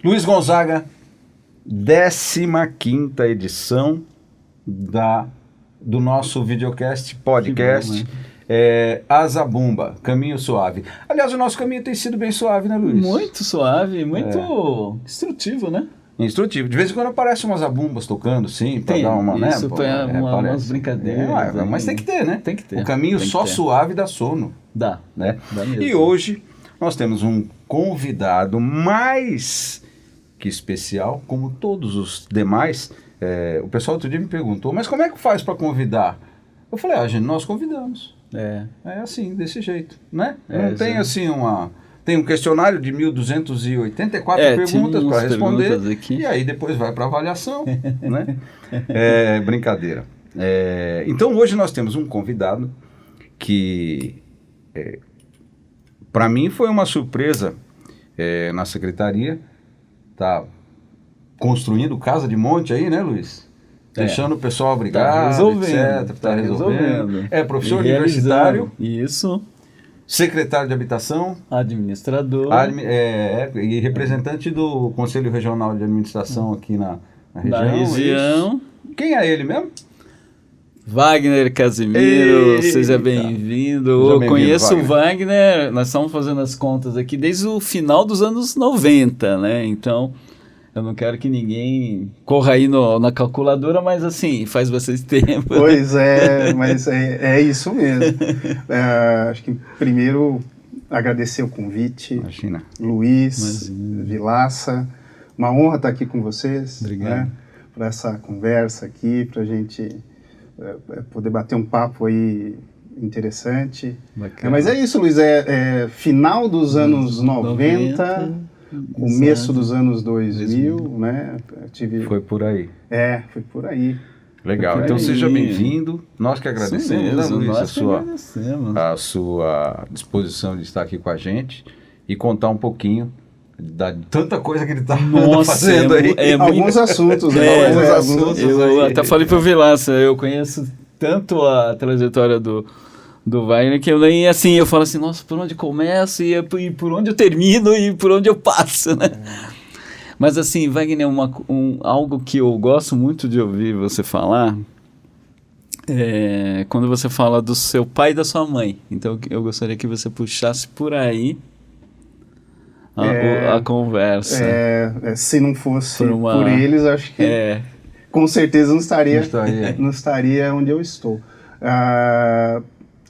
Luiz Gonzaga, 15ª edição do nosso videocast, podcast, que bom, né? Asa Bumba, Caminho Suave. Aliás, o nosso caminho tem sido bem suave, né, Luiz? Muito suave, muito instrutivo, né? Instrutivo. De vez em quando aparecem umas abumbas tocando, sim, para dar uma, né? Isso, umas brincadeiras. Mas tem que ter, né? Tem que ter. O caminho tem só suave dá sono. Dá, né? Dá mesmo. E hoje nós temos um convidado mais que especial, como todos os demais. O pessoal outro dia me perguntou, mas como é que faz para convidar? Eu falei, gente, nós convidamos. É assim, desse jeito, né? Não tem assim Tem um questionário de 1.284 perguntas para responder, e aí depois vai para avaliação, né? Brincadeira. Então hoje nós temos um convidado que, para mim, foi uma surpresa na secretaria. Tá construindo casa de monte aí, né, Luiz? Deixando o pessoal brigar, etc. Tá resolvendo. É professor universitário. Isso. Secretário de Habitação. Administrador. E representante do Conselho Regional de Administração aqui na região. Quem é ele mesmo? Wagner Casimiro, seja bem-vindo. Eu conheço o Wagner, nós estamos fazendo as contas aqui desde o final dos anos 90, né? Então, eu não quero que ninguém corra aí na calculadora, mas assim, faz bastante tempo. Pois é, mas é isso mesmo. Acho que primeiro agradecer o convite. Imagina. Luiz, Vilaça, uma honra estar aqui com vocês. Obrigado. Né, para essa conversa aqui, para a gente poder bater um papo aí interessante. Mas é isso, Luiz, final dos anos 90 começo dos anos 2000, né? Foi por aí. Foi por aí. Legal, então seja bem-vindo. Nós que agradecemos, né, Luiz, a sua disposição de estar aqui com a gente e contar um pouquinho da tanta coisa que ele está fazendo aí. Alguns assuntos, né? Eu até falei para o Vilaça, eu conheço tanto a trajetória do Wagner que eu nem assim, eu falo assim, nossa, por onde começo e por onde eu termino e por onde eu passo, né? Mas assim, Wagner, algo que eu gosto muito de ouvir você falar quando você fala do seu pai e da sua mãe. Então eu gostaria que você puxasse por aí a conversa. Se não fosse por eles, acho que com certeza não estaria onde eu estou.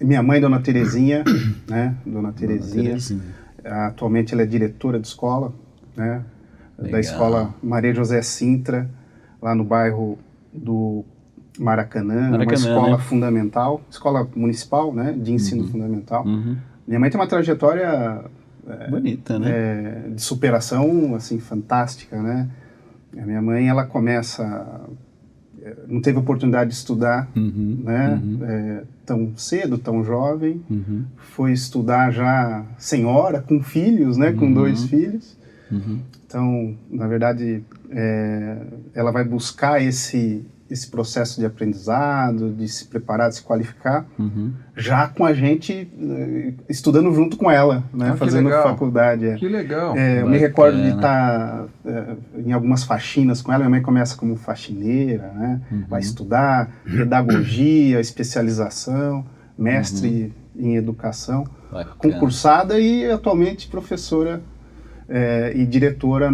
Minha mãe, Dona Terezinha, né? Dona Terezinha. Atualmente ela é diretora de escola, né? Da escola Maria José Sintra, lá no bairro do Maracanã, uma escola fundamental, escola municipal, né? De ensino fundamental. Minha mãe tem uma trajetória bonita, né? De superação, assim, fantástica, né? A minha mãe, ela não teve oportunidade de estudar, né? Tão cedo, tão jovem. Foi estudar já senhora, com filhos, né? Com 2 filhos. Então, na verdade, ela vai buscar esse processo de aprendizado, de se preparar, de se qualificar, já com a gente, estudando junto com ela, né? Fazendo faculdade. Que legal. Eu me recordo de estar em algumas faxinas com ela. Minha mãe começa como faxineira, né? Vai estudar pedagogia, especialização, mestre em educação, concursada e atualmente professora e diretora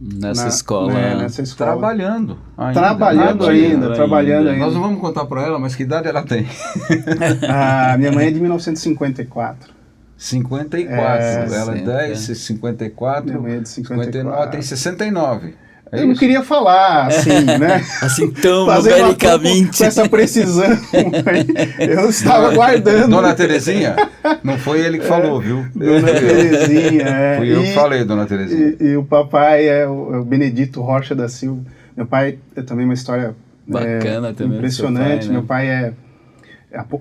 nessa escola. Nessa escola. Trabalhando ainda. Nós não vamos contar para ela, mas que idade ela tem? Minha mãe é de 1954. 54, ela é 10, 54, minha mãe é de 59, tem 69. Eu não queria falar assim, né? Assim tão numericamente. Com essa precisão aí, eu estava guardando. Dona Terezinha? Não foi ele que falou, viu? Dona Terezinha, Fui eu que falei, Dona Terezinha. E o papai é o Benedito Rocha da Silva. Meu pai é também uma história bacana, também impressionante. Pai, né? Meu pai é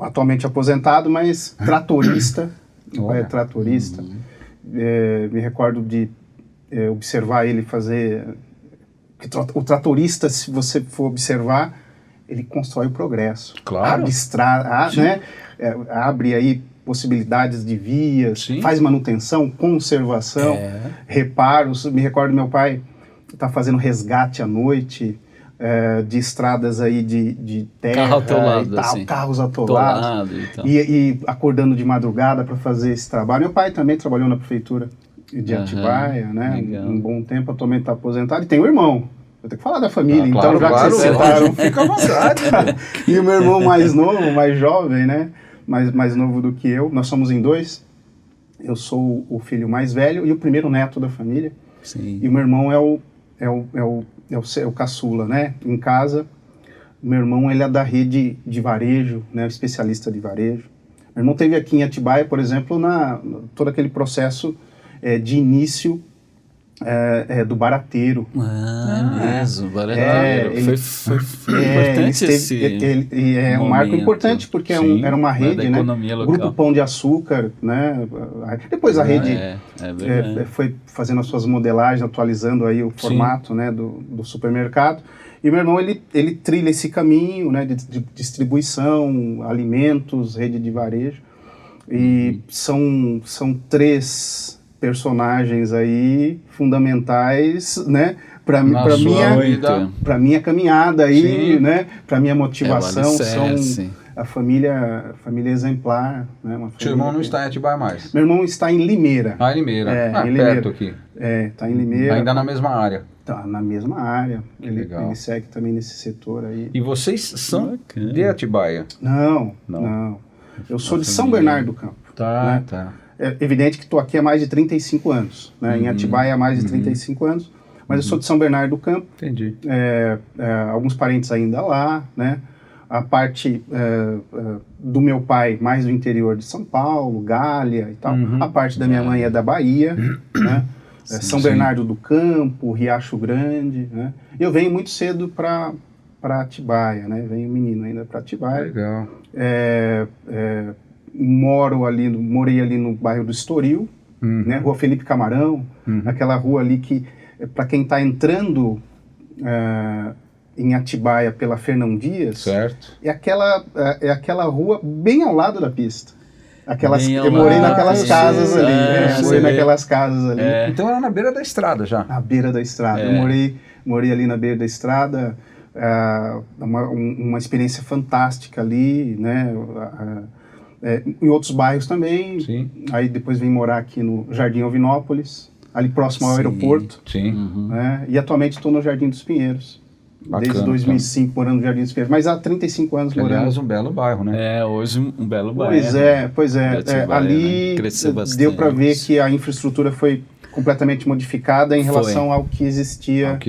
atualmente aposentado, mas tratorista. Meu pai é tratorista. Me recordo de observar ele fazer... O tratorista, se você for observar, ele constrói o progresso. Claro. Né? Abre aí possibilidades de vias, Sim. faz manutenção, conservação, reparos. Me recordo meu pai tá fazendo resgate à noite de estradas aí de terra Carro atolado, e tal, assim. carros atolados. Atolado e tal. E acordando de madrugada para fazer esse trabalho. Meu pai também trabalhou na prefeitura de Atibaia, né? Um bom tempo, atualmente está aposentado. E tem um irmão. Eu tenho que falar da família, então, já que vocês citaram. Fica à vontade. E o meu irmão mais novo, mais jovem, né? Mais novo do que eu. Nós somos em 2. Eu sou o filho mais velho e o primeiro neto da família. Sim. E o meu irmão é o caçula, né? Em casa, o meu irmão ele é da rede de varejo, né? Especialista de varejo. Meu irmão teve aqui em Atibaia, por exemplo, todo aquele processo de início do barateiro. Mesmo, barateiro. Foi importante esse um marco importante, porque era uma rede, né? Grupo Pão de Açúcar, né? Depois a rede foi fazendo as suas modelagens, atualizando aí o formato, né, do supermercado. E meu irmão, ele trilha esse caminho, né, de distribuição, alimentos, rede de varejo. E são 3 personagens aí fundamentais, né, para minha caminhada aí, né, para minha motivação, são a família exemplar, né, uma família. Seu irmão não está em Atibaia mais? Meu irmão está em Limeira. Em Limeira. Em Limeira. Perto aqui. Está em Limeira. Ainda na mesma área. Tá na mesma área. Ele Legal. segue também nesse setor aí. E vocês são de Atibaia? Não. Eu sou de São Bernardo do Campo. Tá. É evidente que estou aqui há mais de 35 anos, né? Em Atibaia há mais de 35 anos, mas eu sou de São Bernardo do Campo. Entendi. Alguns parentes ainda lá, né? A parte do meu pai, mais do interior de São Paulo, Gália e tal. A parte da minha mãe é da Bahia, né? São Bernardo do Campo, Riacho Grande, né? Eu venho muito cedo para Atibaia, né? Venho menino ainda para Atibaia. Legal. Morei ali no bairro do Estoril, né? Rua Felipe Camarão, aquela rua ali que, para quem está entrando em Atibaia pela Fernão Dias, certo. é aquela rua bem ao lado da pista. Eu morei naquelas casas ali, morei naquelas casas ali. Então era na beira da estrada já. Na beira da estrada. Eu morei ali na beira da estrada, uma experiência fantástica ali, né? Em outros bairros também. Sim. Aí depois vim morar aqui no Jardim Alvinópolis, ali próximo ao aeroporto. Sim. Né? E atualmente estou no Jardim dos Pinheiros. Bacana, desde 2005 morando no Jardim dos Pinheiros, mas há 35 anos morando. Aliás, um belo bairro, né? Hoje um belo bairro. Pois é. Ali deu para ver que a infraestrutura foi completamente modificada em relação ao que existia.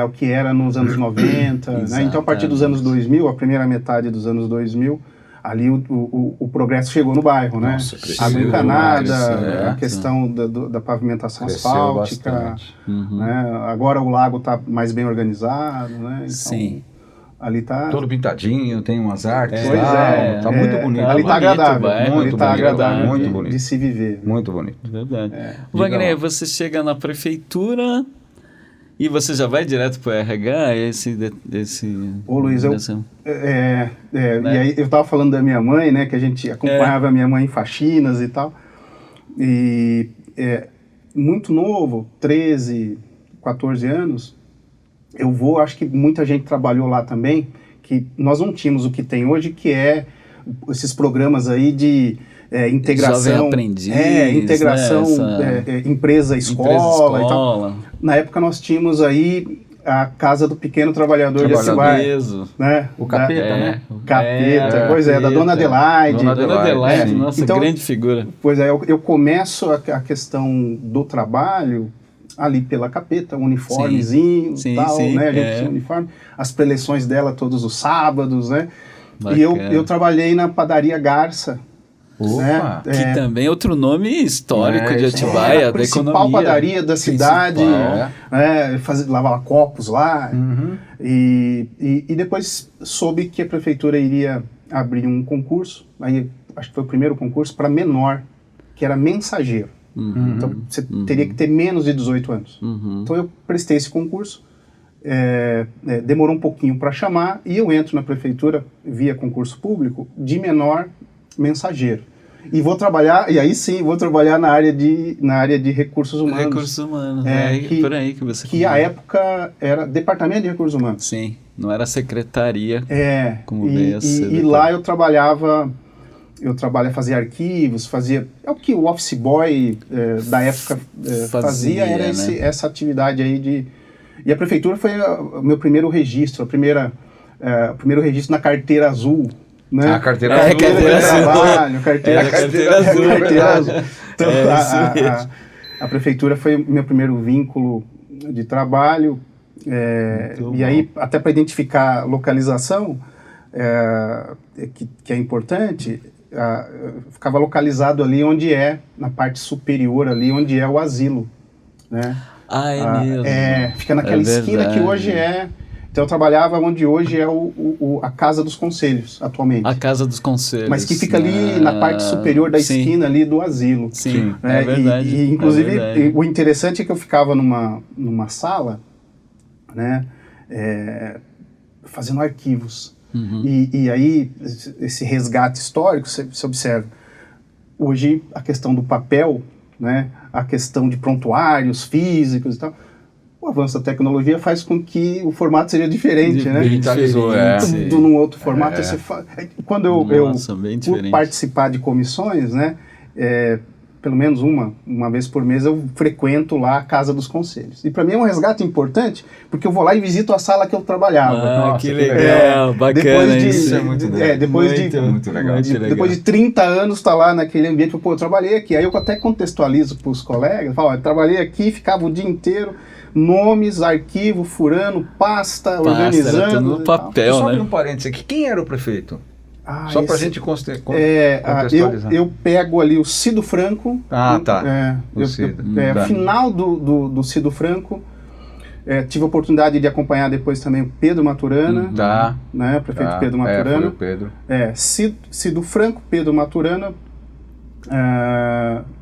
Ao que era nos anos 90. Né? Então, a partir dos anos 2000, a primeira metade dos anos 2000, ali o progresso chegou no bairro, né? Água encanada, a questão da pavimentação asfáltica, né? Agora o lago está mais bem organizado, né? Então, sim. Ali tá todo pintadinho, tem umas artes. Tá muito bonito. Ali está agradável, muito bonito de se viver. Muito bonito. Verdade. Wagner, você chega na prefeitura e você já vai direto para o RH? Ô Luiz, e aí eu estava falando da minha mãe, né, que a gente acompanhava a minha mãe em faxinas e tal, e muito novo, 13, 14 anos, acho que muita gente trabalhou lá também, que nós não tínhamos o que tem hoje, que é esses programas aí de integração, integração, né? empresa-escola e tal. Na época nós tínhamos aí a Casa do Pequeno Trabalhador de Atibaia, né? O Capeta, né? Capeta, pois é, da Dona Adelaide. Dona Adelaide, nossa, então, grande figura. Pois é, eu começo a questão do trabalho ali pela Capeta, uniformezinho e tal, né? A gente tinha uniforme, as preleções dela todos os sábados, né? Bacana. E eu trabalhei na Padaria Garça. Opa, que também é outro nome histórico de Atibaia, da economia. A principal padaria da cidade, lavava copos lá, e depois soube que a prefeitura iria abrir um concurso, aí acho que foi o primeiro concurso, para menor, que era mensageiro. Então você teria que ter menos de 18 anos. Então eu prestei esse concurso, demorou um pouquinho para chamar, e eu entro na prefeitura via concurso público de menor mensageiro. E vou trabalhar, e aí sim, vou trabalhar na área de recursos humanos. Recursos humanos, por aí que você... Que à época era Departamento de Recursos Humanos. Sim, não era secretaria, como veio a ser. E lá eu fazia arquivos, é o que o office boy da época fazia, era essa atividade aí E a prefeitura foi o meu primeiro registro, o primeiro registro na carteira azul, né? A carteira azul. Carteira azul. Então, a prefeitura foi o meu primeiro vínculo de trabalho, e aí, até para identificar localização, que é importante, ficava localizado ali onde na parte superior ali, onde é o asilo, né? Mesmo. Fica naquela esquina que hoje Então eu trabalhava onde hoje é a Casa dos Conselhos, atualmente. A Casa dos Conselhos. Mas que fica ali na parte superior da esquina ali do asilo. Sim, é verdade. E inclusive, o interessante é que eu ficava numa sala, né, fazendo arquivos. E aí, esse resgate histórico, você observa. Hoje, a questão do papel, né, a questão de prontuários físicos e tal, o avanço da tecnologia faz com que o formato seja diferente, né? Digitalizou, Tudo num outro formato. Quando eu por participar de comissões, né, pelo menos uma vez por mês, eu frequento lá a Casa dos Conselhos. E para mim é um resgate importante, porque eu vou lá e visito a sala que eu trabalhava. Nossa, que legal, bacana isso. É muito legal. Depois de 30 anos tá lá naquele ambiente, eu trabalhei aqui. Aí eu até contextualizo para os colegas, falo, eu trabalhei aqui, ficava o dia inteiro, nomes, arquivo, furando, pasta organizando. Era tudo no papel, só né? um parênteses aqui, quem era o prefeito? Só para a gente contextualizar. Eu pego ali o Cido Franco. Tá. Final do Cido Franco. Tive a oportunidade de acompanhar depois também o Pedro Maturana. Né, o prefeito Pedro Maturana. Foi o Pedro. Cido Franco, Pedro Maturana.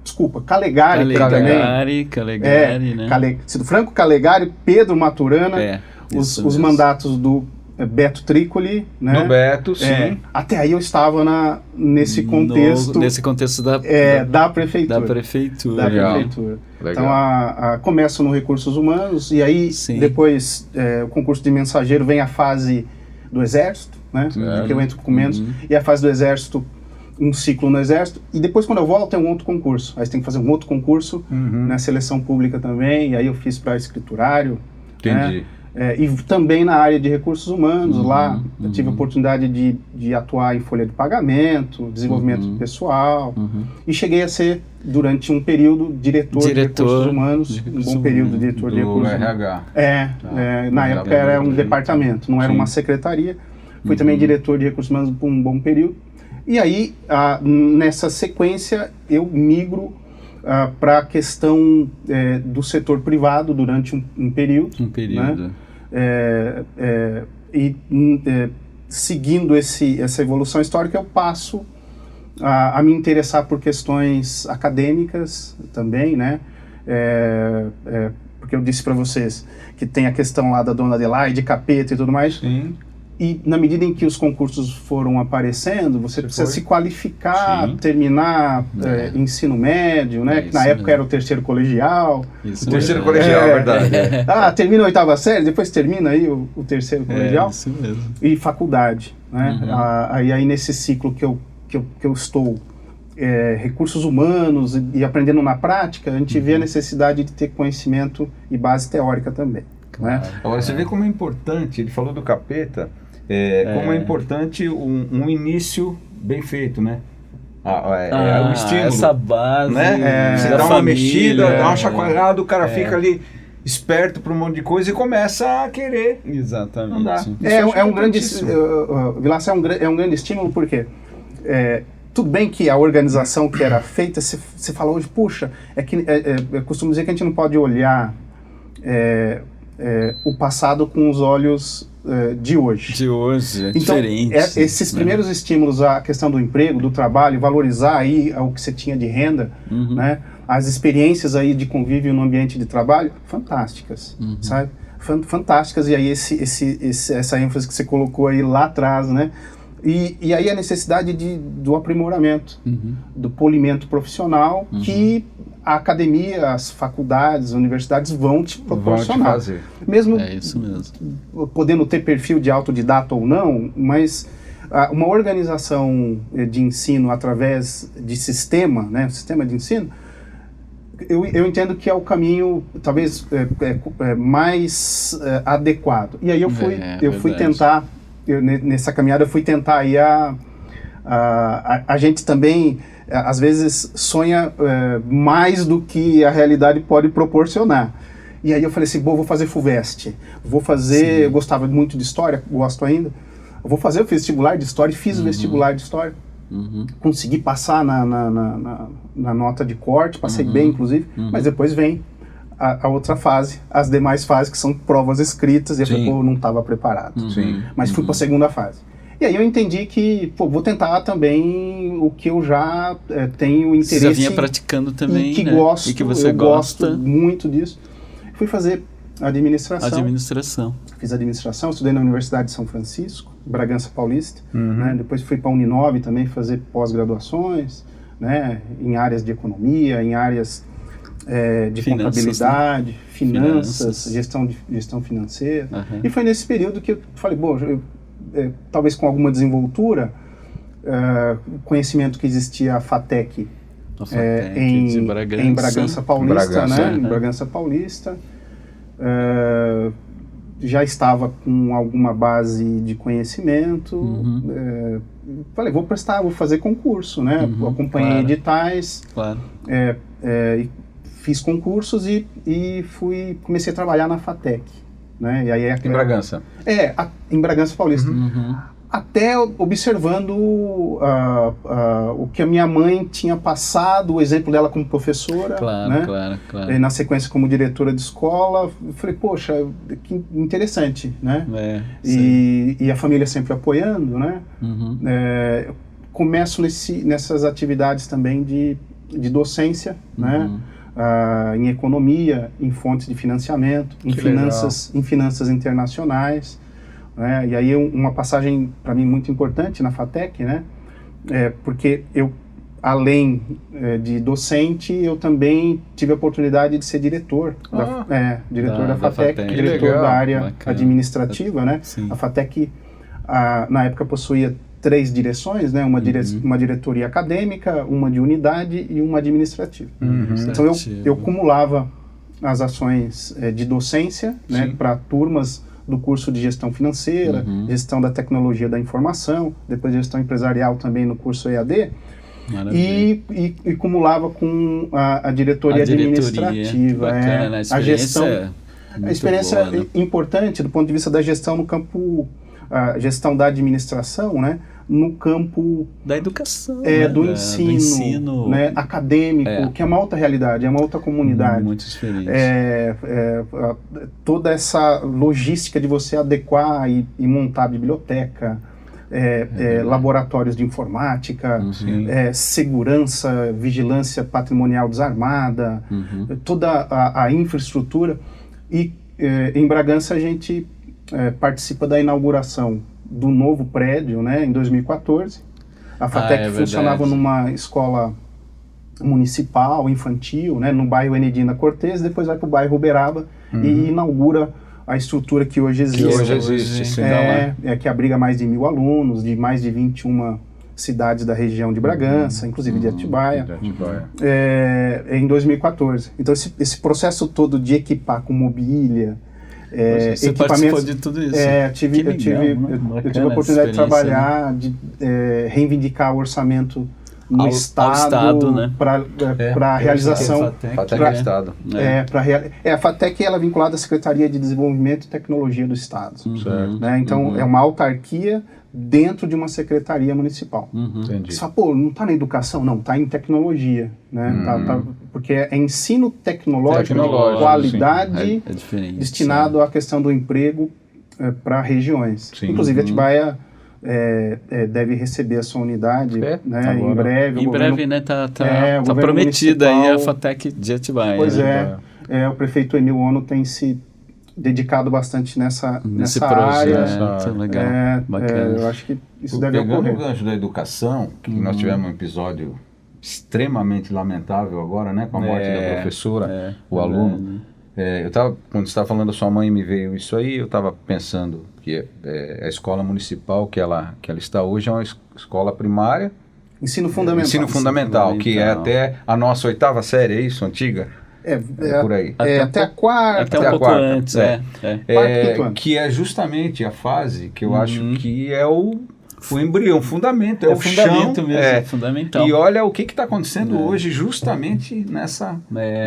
Desculpa, Calegari também. Calegari, né? Cido Franco, Calegari, Pedro Maturana. Os mandatos do Beto Tricoli, né? Do Beto, sim. Até aí eu estava nesse contexto. Nesse contexto da prefeitura. Da prefeitura. Legal. Então, começo no Recursos Humanos, e aí depois o concurso de mensageiro vem a fase do Exército, né? Que eu entro com menos, e a fase do Exército, um ciclo no Exército, e depois quando eu volto tem um outro concurso. Aí você tem que fazer um outro concurso na seleção pública também, e aí eu fiz para escriturário. Entendi. Né? E também na área de recursos humanos, lá eu tive a oportunidade de atuar em folha de pagamento, desenvolvimento pessoal, e cheguei a ser, durante um período, diretor de recursos humanos, um bom período diretor de recursos RH. Na época era um departamento, não era uma secretaria, fui também diretor de recursos humanos por um bom período, e aí, nessa sequência, eu migro para a questão do setor privado durante um período. Né? Seguindo essa evolução histórica, eu passo a me interessar por questões acadêmicas também, né? Porque eu disse para vocês que tem a questão lá da Dona Adelaide, Capeta e tudo mais. Sim. E na medida em que os concursos foram aparecendo, você precisa se qualificar, terminar ensino médio, né? Que na época era o terceiro colegial. Terceiro colegial, verdade. Termina a 8ª série, depois termina aí o terceiro colegial. Isso mesmo. E faculdade, né? Aí nesse ciclo que eu estou, recursos humanos e aprendendo na prática, a gente vê a necessidade de ter conhecimento e base teórica também. Né? Agora, você vê como é importante, ele falou do Capeta, como é importante um início bem feito, né? O estímulo. Essa base, né? Você dá uma mexida, dá uma chacoalhada, o cara fica ali esperto para um monte de coisa e começa a querer andar. É um grande estímulo, porque tudo bem que a organização que era feita, você fala hoje, puxa, eu costumo dizer que a gente não pode olhar o passado com os olhos de hoje. Então, diferente. Esses primeiros estímulos, a questão do emprego, do trabalho, valorizar aí o que você tinha de renda, né? As experiências aí de convívio no ambiente de trabalho, fantásticas, sabe? Fantásticas, e aí essa ênfase que você colocou aí lá atrás, né? E aí a necessidade do aprimoramento, do polimento profissional que a academia, as faculdades, as universidades vão te proporcionar. Vão te fazer. Mesmo, é isso mesmo. podendo ter perfil de autodidata ou não, mas uma organização de ensino através de sistema, né, sistema de ensino, eu entendo que é o caminho talvez mais adequado. E aí eu fui tentar, nessa caminhada eu fui tentar aí a gente também às vezes sonha mais do que a realidade pode proporcionar. E aí eu falei assim, vou fazer FUVEST, vou fazer, eu gostava muito de história, gosto ainda, eu vou fazer o vestibular de história, e fiz o vestibular de história. Consegui passar na nota de corte, passei bem inclusive, mas depois vem a outra fase, as demais fases que são provas escritas, e eu falei, não estava preparado. Mas fui para a segunda fase. E aí eu entendi que, vou tentar também o que eu já tenho interesse. Você já vinha praticando também, e que né? gosto, E que você gosto muito disso. Fui fazer administração. Fiz administração, estudei na Universidade de São Francisco, Bragança Paulista. Né? Depois fui para a Uninove também fazer pós-graduações, né? Em áreas de economia, em áreas de contabilidade, né? Finanças, gestão financeira. E foi nesse período que eu falei, talvez com alguma desenvoltura, o conhecimento que existia a FATEC, em Bragança Paulista, né? Em Bragança Paulista, já estava com alguma base de conhecimento. Falei, vou fazer concurso, né? Acompanhei editais, fiz concursos e comecei a trabalhar na FATEC. Né? E aí em Bragança? Em Bragança Paulista. Até observando o que a minha mãe tinha passado, o exemplo dela como professora, né? Claro. E na sequência como diretora de escola, eu falei, poxa, que interessante, né? E a família sempre apoiando, né? Começo nessas atividades também de docência, né? Em economia, em fontes de financiamento, em finanças internacionais, né? E aí uma passagem para mim muito importante na FATEC, né? Porque eu, além de docente, eu também tive a oportunidade de ser diretor da FATEC, diretor da área administrativa, né? A FATEC na época possuía 3 direções, né? Uma diretoria acadêmica, uma de unidade e uma administrativa. Então eu cumulava as ações de docência, né? Para turmas do curso de gestão financeira, gestão da tecnologia da informação, depois gestão empresarial também no curso EAD, e cumulava com a diretoria administrativa. Bacana, né? A gestão, a experiência boa, né? importante do ponto de vista da gestão no campo, a gestão da administração, né? No campo da educação, do ensino, né? Acadêmico, que é uma outra realidade, é uma outra comunidade. Muito diferente. Toda essa logística de você adequar e montar biblioteca, laboratórios de informática, segurança, vigilância patrimonial desarmada, toda a infraestrutura. E em Bragança a gente participa da inauguração do novo prédio, né, em 2014. A FATEC funcionava numa escola municipal, infantil, né, no bairro Enedina Cortez, depois vai para o bairro Uberaba e inaugura a estrutura que hoje existe. Que hoje existe, que abriga mais de 1.000 alunos, de mais de 21 cidades da região de Bragança, inclusive de Atibaia, em 2014. Então esse processo todo de equipar com mobília, você participou de tudo isso. Eu tive a oportunidade de trabalhar, né? De reivindicar o orçamento no Estado, né? Para a realização. FATEC é Estado. A FATEC ela é vinculada à Secretaria de Desenvolvimento e Tecnologia do Estado. Né? Então é uma autarquia dentro de uma secretaria municipal. Você fala, não está na educação? Não, está em tecnologia. Né? Porque é ensino tecnológico de qualidade destinado à questão do emprego para regiões. Inclusive, Atibaia deve receber a sua unidade né, em breve. Em breve, né? Tá prometida aí a FATEC de Atibaia. Pois o prefeito Emil Ono tem se dedicado bastante nessa Nesse área. projeto, legal, bacana. Eu acho que isso deve Pegando ocorrer. o gancho da educação, que nós tivemos um episódio extremamente lamentável agora, né, com a morte da professora, o aluno. Quando você estava falando da sua mãe, me veio isso aí, eu estava pensando que a escola municipal que ela está hoje é uma escola primária. Ensino fundamental. Ensino fundamental, que é até a nossa 8ª série, é isso, antiga? É por aí. Até a quarta. Até um pouco antes, Quarto, quinto ano. Que é justamente a fase que eu acho que é o embrião, o fundamento, o fundamento chão. mesmo, fundamental. E olha o que está acontecendo hoje, justamente nessa...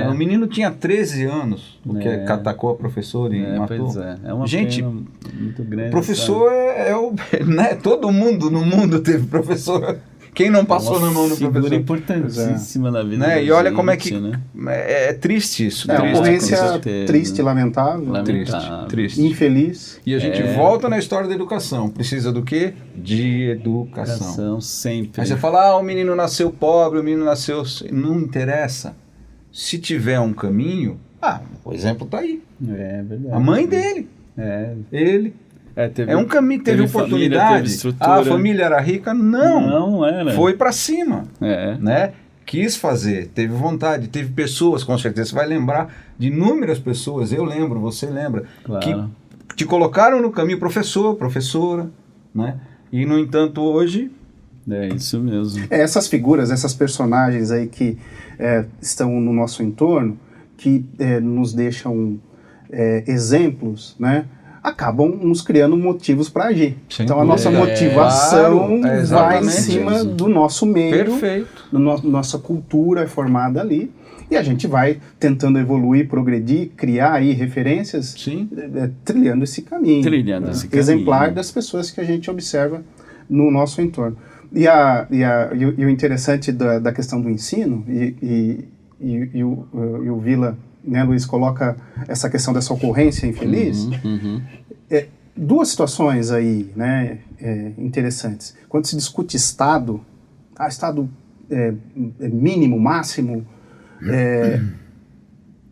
O menino tinha 13 anos, porque atacou a professora e matou. Pois é uma gente, pena muito grande. Professor né, todo mundo no mundo teve professor. Quem não passou na mão do professor? Figura importantíssima na vida né? da E olha gente, como é que... né? É triste isso. Uma triste, ocorrência triste, lamentável. Triste. Infeliz. E a gente volta na história da educação. Precisa do quê? De educação. Sempre. Aí você fala, o menino nasceu pobre, o menino nasceu... Não interessa. Se tiver um caminho, o exemplo está aí. É verdade. A mãe dele. Ele... um caminho, teve oportunidade. Família, teve estrutura. A família era rica? Não era. Foi para cima. Né? Quis fazer, teve vontade, teve pessoas, com certeza. Você vai lembrar de inúmeras pessoas, eu lembro, você lembra, que te colocaram no caminho, professor, professora, né? E, no entanto, hoje... É isso mesmo. Essas figuras, essas personagens aí que estão no nosso entorno, que nos deixam exemplos, né? Acabam nos criando motivos para agir. Sim, então a nossa motivação vai em cima isso. Do nosso meio, Perfeito. Nossa cultura é formada ali, e a gente vai tentando evoluir, progredir, criar aí referências, trilhando esse caminho. Exemplar das pessoas que a gente observa no nosso entorno. E o interessante da questão do ensino, e o Vila, né, Luiz, coloca essa questão dessa ocorrência infeliz, duas situações aí, né, interessantes. Quando se discute Estado, Estado mínimo, máximo,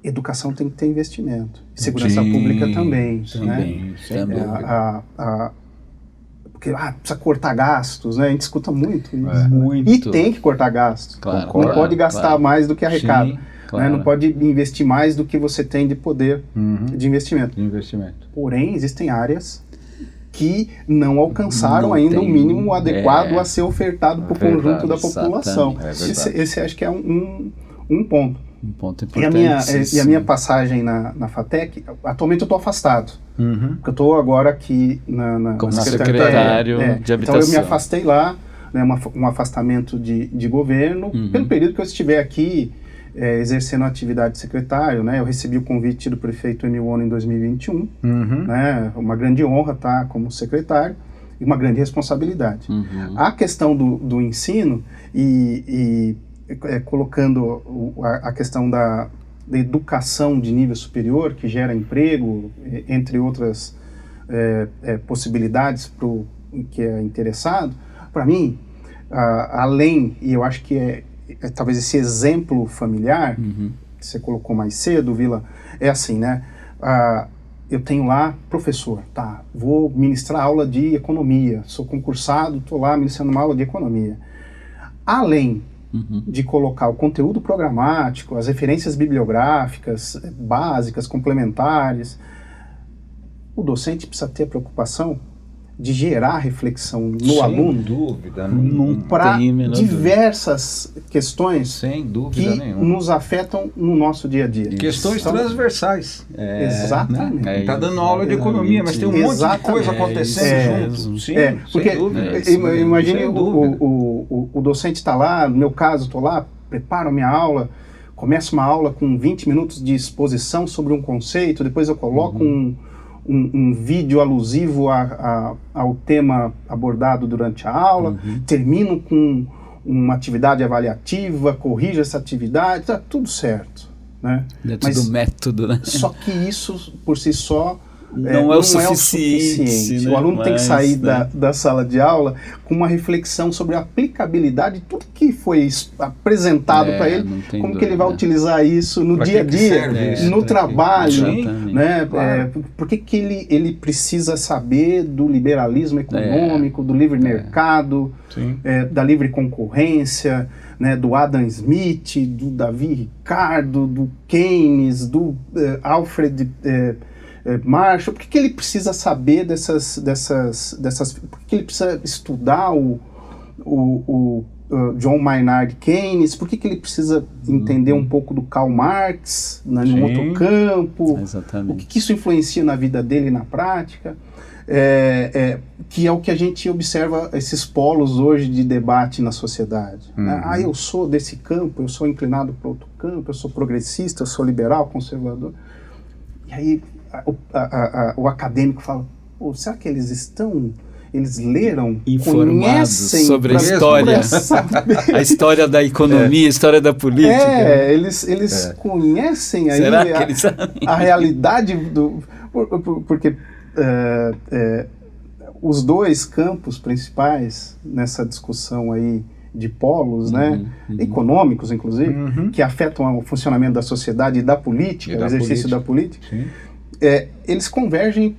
educação tem que ter investimento. Segurança pública também. Né? Porque precisa cortar gastos, né? A gente escuta muito isso. Muito. E tem que cortar gastos. Claro, não pode gastar mais do que arrecada. Sim. Né? Não pode investir mais do que você tem de poder de investimento. Porém, existem áreas que não alcançaram ainda o mínimo adequado a ser ofertado para o conjunto da população. Esse acho que é um ponto. Um ponto importante. E a minha passagem na FATEC, atualmente eu estou afastado. Porque eu estou agora aqui como secretário de habitação. Então eu me afastei lá, né, um afastamento de governo. Pelo período que eu estiver aqui, exercendo a atividade de secretário, né, eu recebi o convite do prefeito Emil Ono em 2021, né, uma grande honra estar como secretário e uma grande responsabilidade. A questão do ensino e colocando a questão da educação de nível superior, que gera emprego, entre outras possibilidades para o que é interessado, para mim, além, e eu acho que talvez esse exemplo familiar, que você colocou mais cedo, Vila, é assim, né? Eu tenho lá professor, vou ministrar aula de economia, sou concursado, estou lá ministrando uma aula de economia. Além de colocar o conteúdo programático, as referências bibliográficas básicas, complementares, o docente precisa ter preocupação de gerar reflexão no aluno, dúvida, para diversas questões sem dúvida que nenhuma nos afetam no nosso dia a dia. Questões transversais. Exatamente. Né? Está dando aula de economia, mas tem um monte de coisa acontecendo junto. Sim, porque sem dúvida. Imagine o docente está lá, no meu caso, estou lá, preparo a minha aula, começo uma aula com 20 minutos de exposição sobre um conceito, depois eu coloco um vídeo alusivo ao tema abordado durante a aula, termino com uma atividade avaliativa, corrijo essa atividade, está tudo certo. Né? Dentro do método, né? Só que isso, por si só, não é o suficiente. Né? O aluno tem que sair da sala de aula com uma reflexão sobre a aplicabilidade de tudo que foi apresentado para ele, como dúvida, que ele vai utilizar isso no dia a dia, no trabalho, né? Claro. Por que ele precisa saber do liberalismo econômico, do livre mercado, da livre concorrência, né, do Adam Smith, do Davi Ricardo, do Keynes, do Alfred Marshall? Por que ele precisa saber dessas por que ele precisa estudar o John Maynard Keynes? Por que ele precisa entender um pouco do Karl Marx no outro campo? Exatamente. O que isso influencia na vida dele na prática? Que é o que a gente observa esses polos hoje de debate na sociedade. Né? Eu sou desse campo, eu sou inclinado para outro campo, eu sou progressista, eu sou liberal, conservador. E aí o acadêmico fala, será que eles leram, informados sobre a história, a história da economia, a história da política? Eles conhecem aí será que eles sabem? A realidade porque os dois campos principais nessa discussão aí de polos, né, econômicos inclusive, que afetam o funcionamento da sociedade e da política, o exercício da política, eles convergem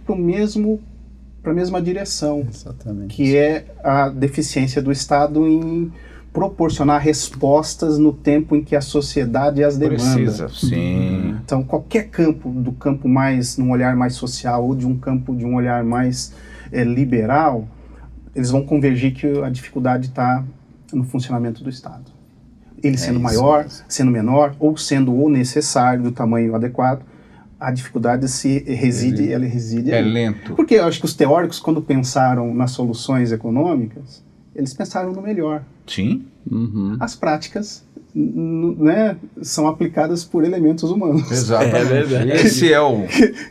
para a mesma direção. Exatamente. Que é a deficiência do Estado em proporcionar respostas no tempo em que a sociedade as demanda. Precisa, sim. Então, qualquer campo, do campo mais, num olhar mais social, ou de um campo de um olhar mais liberal, eles vão convergir que a dificuldade está no funcionamento do Estado. Ele sendo maior, sendo menor, ou sendo o necessário, do tamanho adequado, a dificuldade reside aí. Lento. Porque eu acho que os teóricos, quando pensaram nas soluções econômicas, eles pensaram no melhor. Sim. As práticas, né, são aplicadas por elementos humanos. Exatamente. Esse é o...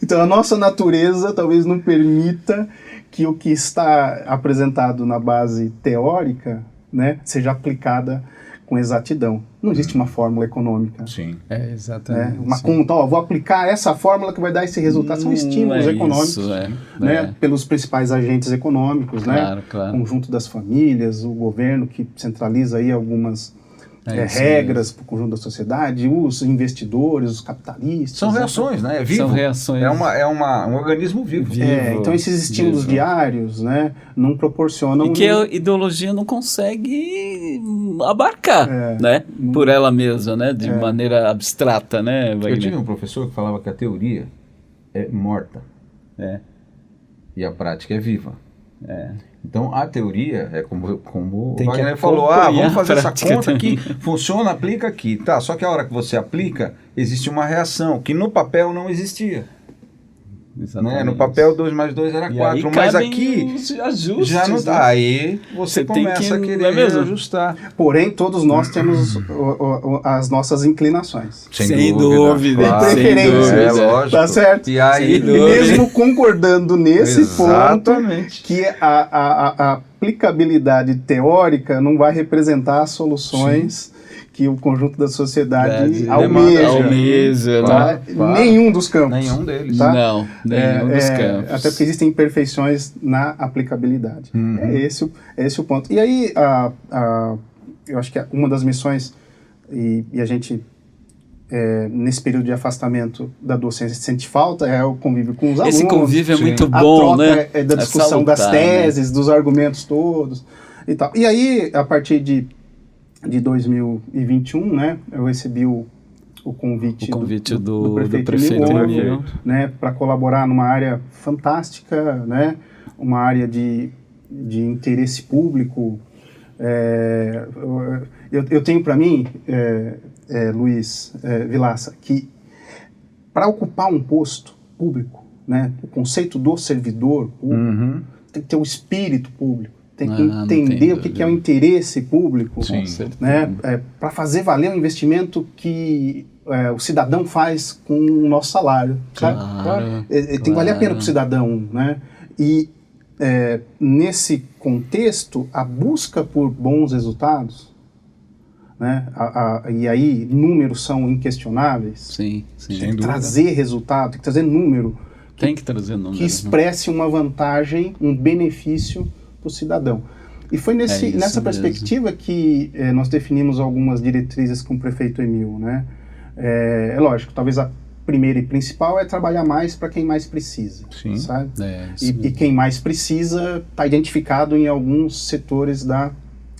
Então a nossa natureza talvez não permita que o que está apresentado na base teórica, né, seja aplicada com exatidão. Não existe uma fórmula econômica. Sim. Né? Exatamente. Uma conta, vou aplicar essa fórmula que vai dar esse resultado. São estímulos econômicos, né? Pelos principais agentes econômicos, claro, né? Claro. Conjunto das famílias, o governo que centraliza aí algumas regras para o conjunto da sociedade, os investidores, os capitalistas. São reações, né? É vivo. São reações. É um organismo vivo. Então esses estímulos diários, né, não proporcionam... E que a ideologia não consegue abarcar, né? Por ela mesma, né? De maneira abstrata, né, Wagner? Eu tive um professor que falava que a teoria é morta. E a prática é viva. Então, a teoria é como o Wagner falou, vamos fazer essa conta aqui, funciona, aplica aqui. Tá, só que a hora que você aplica, existe uma reação, que no papel não existia. Né? No papel 2 mais 2 era 4, mas aqui ajustes, já não dá. Aí você começa a querer ajustar. Porém, todos nós temos as nossas inclinações. Sem dúvida. Claro. E preferências. Lógico. Tá certo? E aí, mesmo concordando nesse ponto, exatamente, que a aplicabilidade teórica não vai representar as soluções que o conjunto da sociedade almeja. Tá? Nenhum dos campos. Nenhum deles. Tá? Não, nenhum dos campos. Até porque existem imperfeições na aplicabilidade. É esse o ponto. E aí, eu acho que uma das missões, e a gente, nesse período de afastamento da docência, sente falta, é o convívio com os alunos. Esse convívio é muito a bom, troca, né? da discussão das teses, dos argumentos todos e tal. E aí, a partir de 2021, né, eu recebi o convite do prefeito Emílio, né, para colaborar numa área fantástica, né, uma área de interesse público. Eu tenho para mim, Luiz Vilaça, que para ocupar um posto público, né, o conceito do servidor público, tem que ter um espírito público. Tem que entender o que é o interesse público, né? Para fazer valer o investimento que o cidadão faz com o nosso salário. Tem que valer a pena para o cidadão. Né? E nesse contexto, a busca por bons resultados, né? E aí números são inquestionáveis. Sim. Tem que trazer resultado, tem que trazer número Tem que trazer números. Que expresse uma vantagem, um benefício para o cidadão. E foi nessa perspectiva que nós definimos algumas diretrizes com o prefeito Emil, né? É lógico, talvez a primeira e principal é trabalhar mais para quem mais precisa, Sim. sabe? E quem mais precisa está identificado em alguns setores da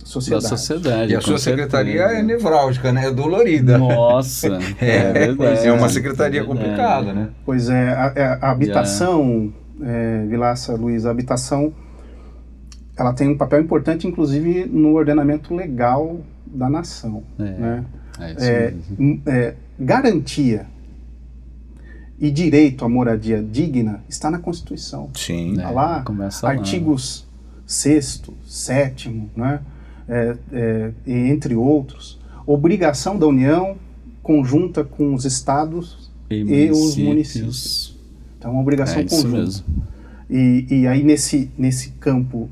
sociedade. E a sua secretaria é nevrálgica, né? É dolorida. Nossa, verdade. É uma secretaria complicada, né? Pois é, a habitação, Vilaça, Luiz, a habitação, ela tem um papel importante, inclusive, no ordenamento legal da nação. Né? Garantia e direito à moradia digna está na Constituição. Sim. Tá lá, artigos 6º, 7º, né? Entre outros. Obrigação da União conjunta com os estados e os municípios. Então, uma obrigação conjunta. Mesmo. E aí, nesse campo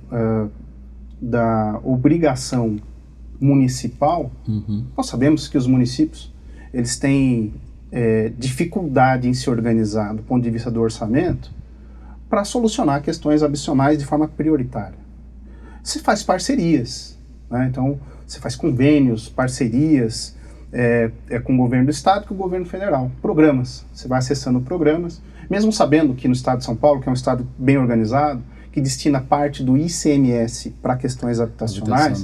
da obrigação municipal, nós sabemos que os municípios eles têm dificuldade em se organizar do ponto de vista do orçamento para solucionar questões habitacionais de forma prioritária. Se faz parcerias, né? Então você faz convênios, parcerias com o governo do estado e com o governo federal, programas, você vai acessando programas, mesmo sabendo que no estado de São Paulo, que é um estado bem organizado, que destina parte do ICMS para questões habitacionais,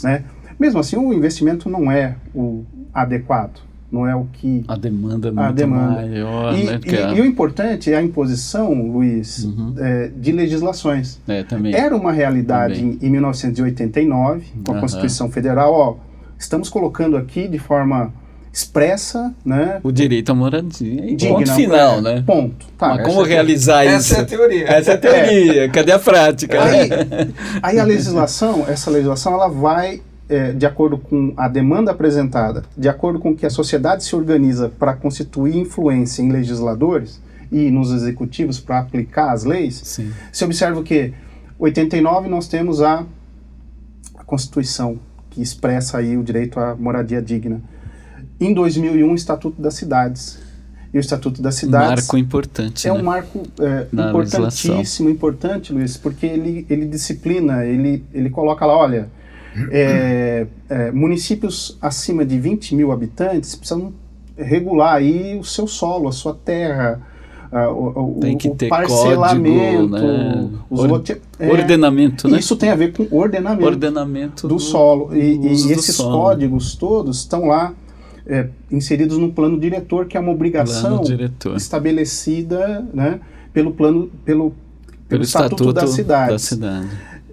né? Mesmo assim o investimento não é o adequado. Não é o que... A demanda é muito maior. E o importante é a imposição, Luiz, de legislações. Também. Era uma realidade em 1989, com a Constituição Federal. Estamos colocando aqui de forma expressa, né? O direito à moradia. Ponto final, né? Ponto. Tá. Mas como realizar isso? Essa é a teoria. Essa é a teoria. Cadê a prática? Aí a legislação, ela vai... de acordo com a demanda apresentada, de acordo com que a sociedade se organiza para constituir influência em legisladores e nos executivos para aplicar as leis, Sim. se observa que em 89 nós temos a Constituição, que expressa aí o direito à moradia digna. Em 2001, o Estatuto das Cidades. E o Estatuto das Cidades... Marco importante, um marco importantíssimo, importante, Luiz, porque ele disciplina, ele coloca lá, olha... municípios acima de 20 mil habitantes precisam regular aí o seu solo, a sua terra, tem que ter parcelamento, código, né? Ordenamento, né? Isso tem a ver com ordenamento do solo. E esses códigos todos estão lá inseridos no plano diretor, que é uma obrigação estabelecida, né, pelo Estatuto da Cidade.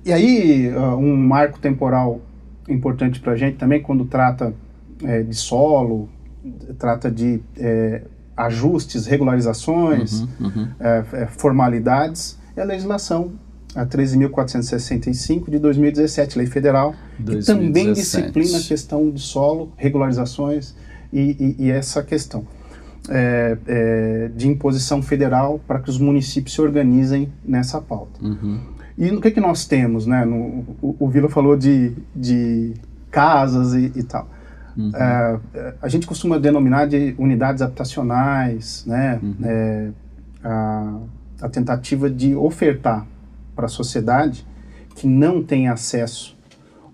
E aí, um marco temporal importante para a gente também, quando trata de solo, trata de ajustes, regularizações, formalidades, é a legislação, a 13.465 de 2017, Lei Federal, 2017. Que também disciplina a questão de solo, regularizações e essa questão de imposição federal para que os municípios se organizem nessa pauta. E o que nós temos, né? O Vila falou de casas e tal. A gente costuma denominar de unidades habitacionais, né? A tentativa de ofertar para a sociedade que não tem acesso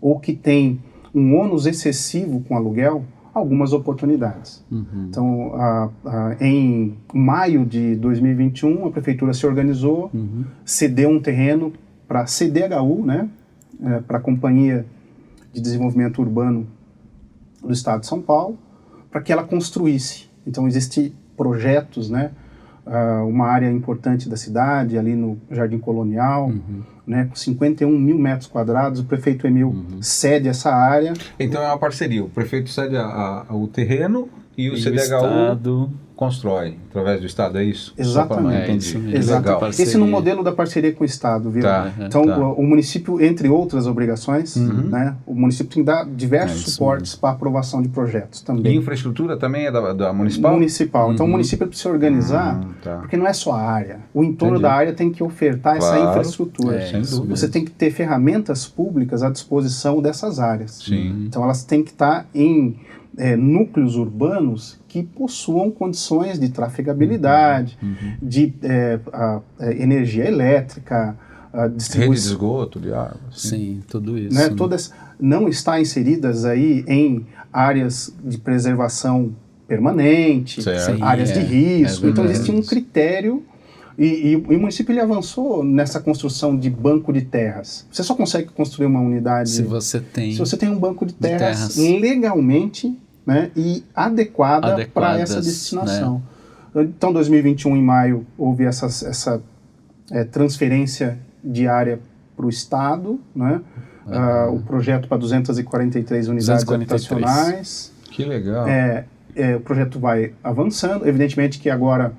ou que tem um ônus excessivo com aluguel, algumas oportunidades. Então, em maio de 2021, a prefeitura se organizou, cedeu um terreno para a CDHU, né, para a Companhia de Desenvolvimento Urbano do Estado de São Paulo, para que ela construísse. Então, existem projetos, né, uma área importante da cidade, ali no Jardim Colonial, né, com 51 mil metros quadrados, o prefeito Emil cede essa área. Então é uma parceria, o prefeito cede o terreno e o CDHU Estado constrói, através do Estado, é isso? Exatamente. Esse no modelo da parceria com o Estado, viu? Então, o município, entre outras obrigações, né, o município tem que dar diversos suportes para aprovação de projetos também. E infraestrutura também é da municipal? Municipal. Então, o município precisa se organizar, porque não é só a área. O entorno da área tem que ofertar essa infraestrutura. Você tem que ter ferramentas públicas à disposição dessas áreas. Então, elas têm que estar em núcleos urbanos que possuam condições de trafegabilidade, de energia elétrica, rede de esgoto, de água. Sim, tudo isso. Né? Todas não estão inseridas aí em áreas de preservação permanente, áreas de risco. Então existe um critério e o município ele avançou nessa construção de banco de terras. Você só consegue construir uma unidade se você tem um banco de terras legalmente, né, e adequada para essa destinação. Né? Então, 2021, em maio, houve essa transferência de área para o Estado, né? O projeto para 243 unidades habitacionais. Que legal. O projeto vai avançando. Evidentemente que agora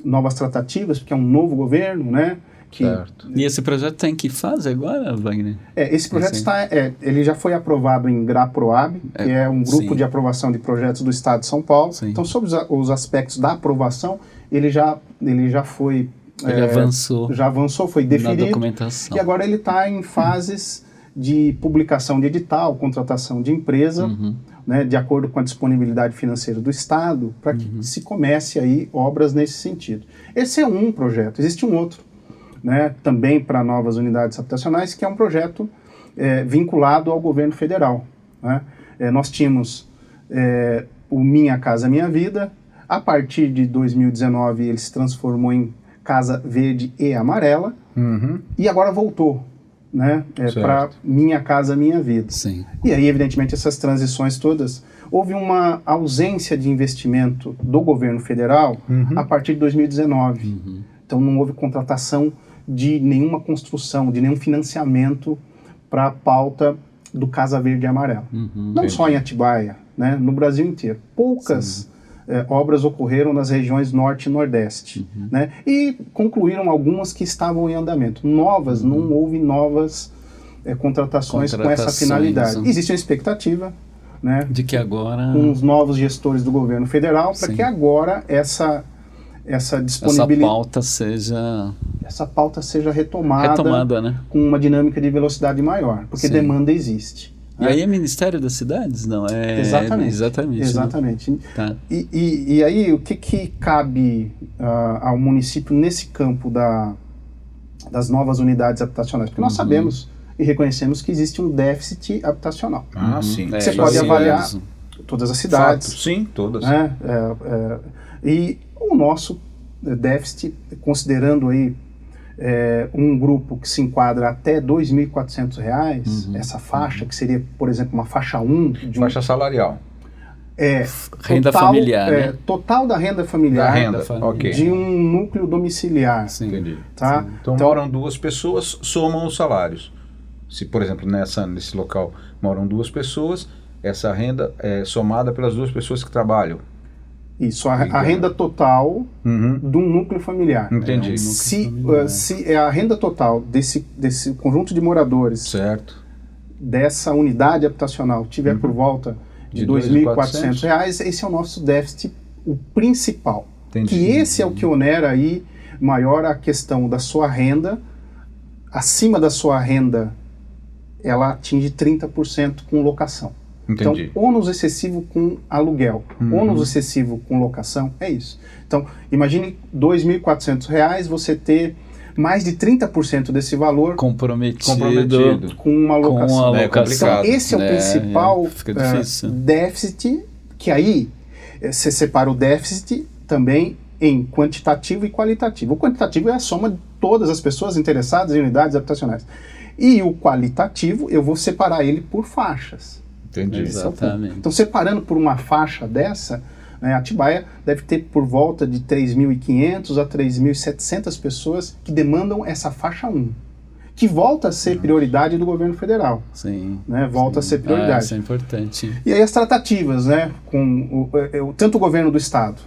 novas tratativas, porque é um novo governo, né? Certo. E esse projeto está em que fase agora, Wagner? Esse projeto ele já foi aprovado em GRAPROAB, que é um grupo de aprovação de projetos do Estado de São Paulo. Sim. Então, sobre os aspectos da aprovação, ele já foi... Ele avançou. Já avançou, foi definido. Na documentação. E agora ele está em fases de publicação de edital, contratação de empresa, né, de acordo com a disponibilidade financeira do Estado, para que se comece aí obras nesse sentido. Esse é um projeto. Existe um outro, né, também para novas unidades habitacionais, que é um projeto vinculado ao governo federal. Né? Nós tínhamos o Minha Casa Minha Vida. A partir de 2019 ele se transformou em Casa Verde e Amarela, e agora voltou, né, para Minha Casa Minha Vida. Sim. E aí, evidentemente, essas transições todas, houve uma ausência de investimento do governo federal a partir de 2019. Então não houve contratação de nenhuma construção, de nenhum financiamento para a pauta do Casa Verde e Amarela. Não só em Atibaia, né, no Brasil inteiro. Poucas obras ocorreram nas regiões Norte e Nordeste, né? E concluíram algumas que estavam em andamento. Novas, não houve novas contratações com essa finalidade. Existe uma expectativa, né, de que agora... com os novos gestores do governo federal, para que agora essa disponibilidade... Essa pauta seja retomada, né, com uma dinâmica de velocidade maior, porque demanda existe. E aí é Ministério das Cidades? Não, Exatamente. Né? Tá. E aí, o que cabe ao município nesse campo das novas unidades habitacionais? Porque nós sabemos e reconhecemos que existe um déficit habitacional. Sim. Você pode avaliar todas as cidades. Fato. Sim, todas. Né? E o nosso déficit, considerando aí um grupo que se enquadra até R$ 2.400, essa faixa, que seria, por exemplo, uma faixa 1... Faixa salarial. Renda familiar, né? Total da renda familiar, ok, de um núcleo domiciliar. Sim. Entendi. Tá? Então moram duas pessoas, somam os salários. Se, por exemplo, nesse local moram duas pessoas, essa renda é somada pelas duas pessoas que trabalham. Isso, a renda total de um núcleo familiar. Entendi. Se a renda total desse conjunto de moradores, dessa unidade habitacional, tiver por volta de R$ 2.400, esse é o nosso déficit, o principal. Entendi. Que esse é o que onera aí maior a questão da sua renda. Acima da sua renda, ela atinge 30% com locação. Entendi. Então, ônus excessivo com aluguel, ônus excessivo com locação, é isso. Então, imagine R$ 2.400, você ter mais de 30% desse valor comprometido com uma locação. Então, esse é o principal déficit, que aí você separa o déficit também em quantitativo e qualitativo. O quantitativo é a soma de todas as pessoas interessadas em unidades habitacionais. E o qualitativo, eu vou separar ele por faixas. Entendi. Exatamente. Então, separando por uma faixa dessa, né, Atibaia deve ter por volta de 3.500 a 3.700 pessoas que demandam essa faixa 1, que volta a ser prioridade do governo federal. Sim. Né, volta a ser prioridade. Isso é importante. E aí as tratativas, né, com tanto o governo do Estado,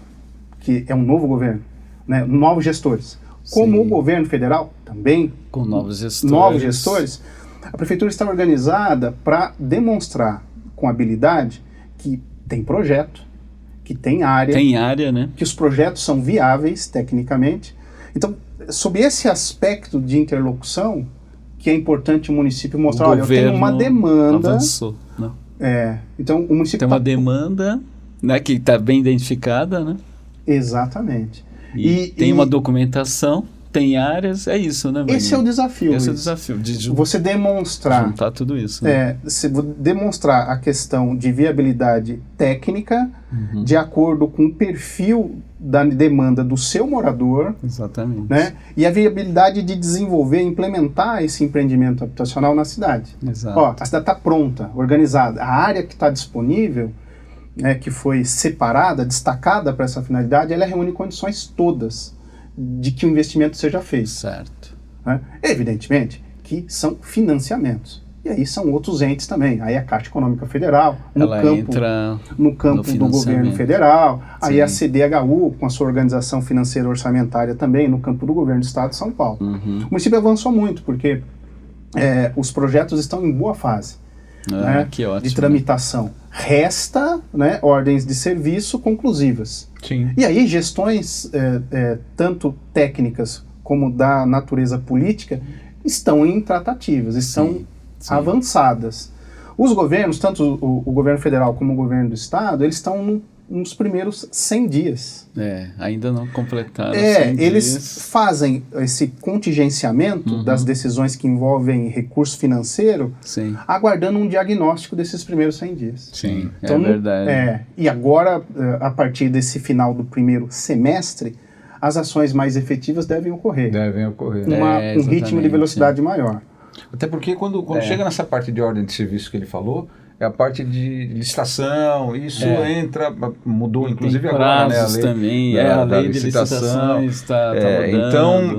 que é um novo governo, né, novos gestores, como o governo federal, também com novos gestores, a prefeitura está organizada para demonstrar com habilidade que tem projeto, que tem área, né? Que os projetos são viáveis tecnicamente. Então, sob esse aspecto de interlocução, que é importante o município mostrar, olha, eu tenho uma demanda, avançou, né? Então, o município tem uma demanda, né, que está bem identificada, né? Exatamente. E tem uma documentação, tem áreas, é isso, né, Wagner? Esse é o desafio. Esse é o desafio, de você demonstrar... juntar tudo isso. Né? Demonstrar a questão de viabilidade técnica de acordo com o perfil da demanda do seu morador. Exatamente. Né? E a viabilidade de desenvolver e implementar esse empreendimento habitacional na cidade. Exato. A cidade está pronta, organizada. A área que está disponível, que foi separada, destacada para essa finalidade, ela reúne condições todas de que o investimento seja feito. Certo. Né? Evidentemente que são financiamentos. E aí são outros entes também. Aí a Caixa Econômica Federal, no campo do governo federal, aí a CDHU, com a sua organização financeira orçamentária também, no campo do governo do Estado de São Paulo. O município avançou muito, porque os projetos estão em boa fase que ótimo, de tramitação. Resta ordens de serviço conclusivas. Sim. E aí gestões, tanto técnicas como da natureza política, estão em tratativas, estão avançadas. Os governos, tanto o governo federal como o governo do estado, eles estão nos primeiros 100 dias. Ainda não completaram 100 eles dias. fazem esse contingenciamento das decisões que envolvem recurso financeiro, aguardando um diagnóstico desses primeiros 100 dias. Sim, então, é verdade. E agora, a partir desse final do primeiro semestre, as ações mais efetivas devem ocorrer. Um ritmo de velocidade maior. Até porque quando chega nessa parte de ordem de serviço que ele falou, é a parte de licitação, isso mudou inclusive agora, né? A lei também, a lei de licitações está mudando. Então,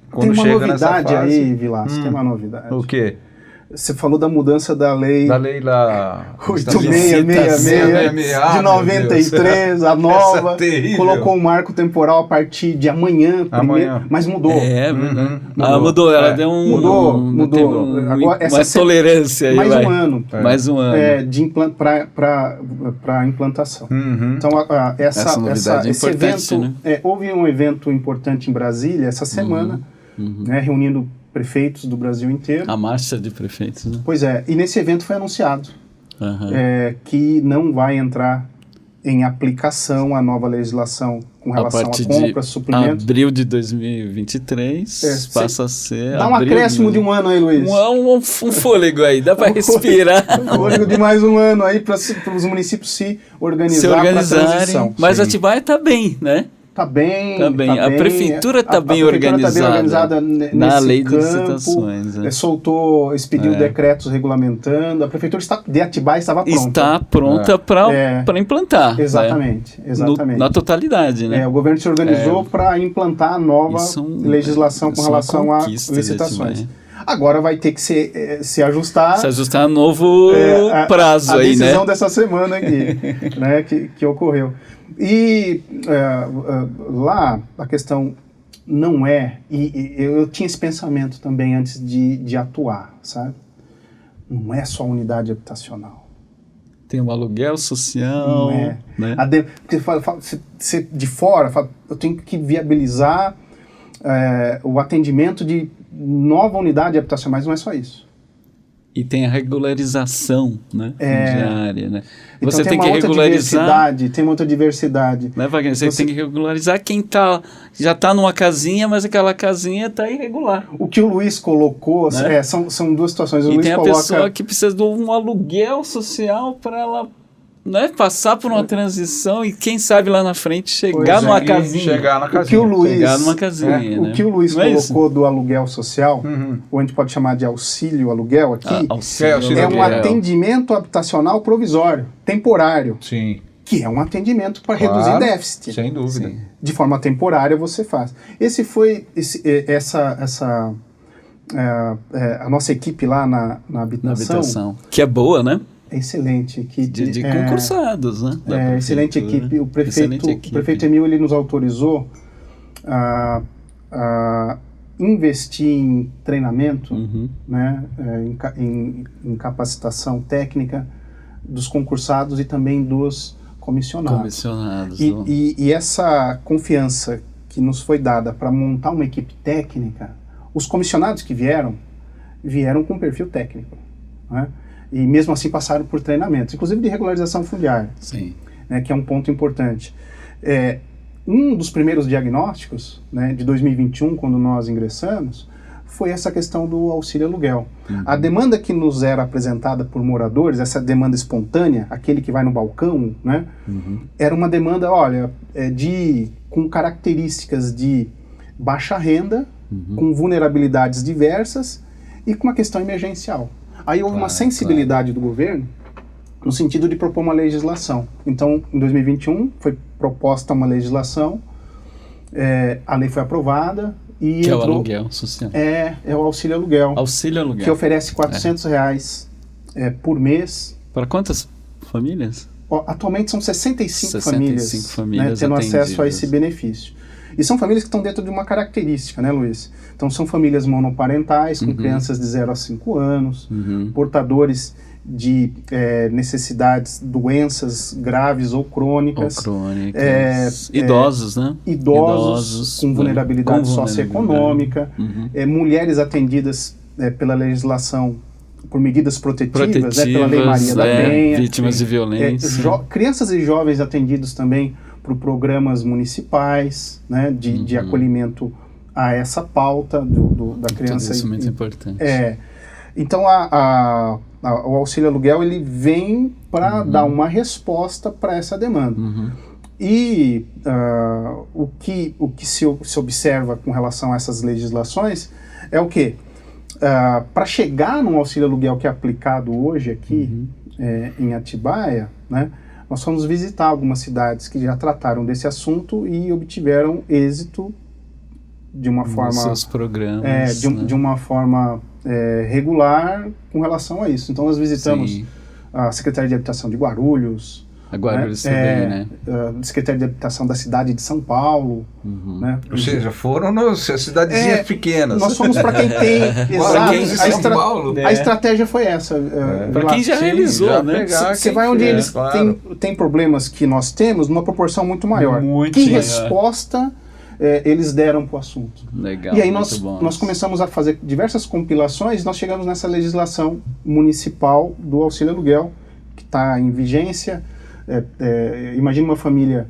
quando tem uma chega nessa novidade fase, aí, Vilas, tem uma novidade. O quê? Você falou da mudança da lei... Da lei lá... 8666 de 93, a nova, colocou um marco temporal a partir de amanhã. Mas mudou. Mudou, ela deu Mudou. Agora, uma tolerância aí, mais um ano. Mais um ano. Para implantação. Então, essa novidade esse evento... Né? Houve um evento importante em Brasília essa semana, reunindo prefeitos do Brasil inteiro. A marcha de prefeitos, né? Pois é, e nesse evento foi anunciado que não vai entrar em aplicação a nova legislação com relação a compras, suprimentos. Abril de 2023 passa a ser... Dá um acréscimo de um ano aí, Luiz. Um fôlego aí, dá para respirar. Um fôlego de mais um ano aí para os municípios se organizarem para a transição. Mas Atibaia está bem, né? Está bem. A prefeitura está bem organizada na lei de licitações. Expediu decretos regulamentando. A prefeitura de Atibaia estava pronta. Está pronta para implantar. Exatamente. Na totalidade, né? O governo se organizou para implantar a nova legislação com relação a licitações. Agora vai ter que se ajustar. Se ajustar a novo prazo aí, né? A decisão dessa semana aqui, né, que ocorreu. E lá a questão não e eu tinha esse pensamento também antes de atuar, sabe? Não é só unidade habitacional. Tem um aluguel social. Não é. Né? Porque você de fora, eu tenho que viabilizar o atendimento de nova unidade habitacional, mas não é só isso. E tem a regularização, né, diária, né? Então você tem que regularizar... Tem muita diversidade. Né, Wagner? Você tem que regularizar quem já está numa casinha, mas aquela casinha está irregular. O que o Luiz colocou, né? São duas situações. Luiz tem a pessoa que precisa de um aluguel social para ela... passar por uma transição e quem sabe lá na frente chegar numa casinha. Chegar numa casinha. O que o Luiz colocou do aluguel social, ou a gente pode chamar de auxílio aluguel aqui, é um atendimento habitacional provisório, temporário. Sim. Que é um atendimento para reduzir déficit. Sem dúvida. Sim. De forma temporária você faz. Esse foi a nossa equipe lá na habitação. Que é boa, né? Excelente equipe. De concursados, né? Excelente equipe. O prefeito Emil ele nos autorizou a investir em treinamento, né, em capacitação técnica dos concursados e também dos comissionados. E essa confiança que nos foi dada para montar uma equipe técnica, os comissionados que vieram com perfil técnico, né? e mesmo assim passaram por treinamentos, inclusive de regularização fundiária, Sim. né, que é um ponto importante. Um dos primeiros diagnósticos, né, de 2021, quando nós ingressamos, foi essa questão do auxílio aluguel. A demanda que nos era apresentada por moradores, essa demanda espontânea, aquele que vai no balcão, né, era uma demanda, olha, com características de baixa renda, com vulnerabilidades diversas e com uma questão emergencial. Aí houve uma sensibilidade do governo no sentido de propor uma legislação. Então, em 2021, foi proposta uma legislação, a lei foi aprovada, e que entrou, é o aluguel social. É o auxílio aluguel. Auxílio aluguel. Que oferece R$400 por mês. Para quantas famílias? Atualmente são 65 famílias, né, tendo acesso a esse benefício. E são famílias que estão dentro de uma característica, né, Luiz? Então são famílias monoparentais, com crianças de 0 a 5 anos, portadores de necessidades, doenças graves ou crônicas. Idosos, né? Idosos com vulnerabilidade socioeconômica, mulheres atendidas pela legislação por medidas protetivas, né, pela Lei Maria da Penha. Vítimas de violência. Crianças e jovens atendidos também por programas municipais, né, de acolhimento a essa pauta da criança. Tudo isso é muito importante. Então, o auxílio aluguel ele vem para dar uma resposta para essa demanda. E o que se observa com relação a essas legislações é o quê? Para chegar num auxílio aluguel que é aplicado hoje aqui em Atibaia, né, nós fomos visitar algumas cidades que já trataram desse assunto e obtiveram êxito de uma forma... seus programas. De uma forma regular com relação a isso. Então nós visitamos a Secretaria de Habitação de Guarulhos, a Guarulhos também, né? A Secretaria de Habitação da cidade de São Paulo. Né? Ou seja, foram nas cidadezinhas pequenas. Nós fomos para quem tem... Exato. A estratégia foi essa. Para quem já realizou, já né? Você vai onde eles têm problemas que nós temos numa proporção muito maior. Que resposta eles deram para o assunto. Legal, e aí nós começamos a fazer diversas compilações, nós chegamos nessa legislação municipal do auxílio aluguel, que está em vigência. Imagina uma família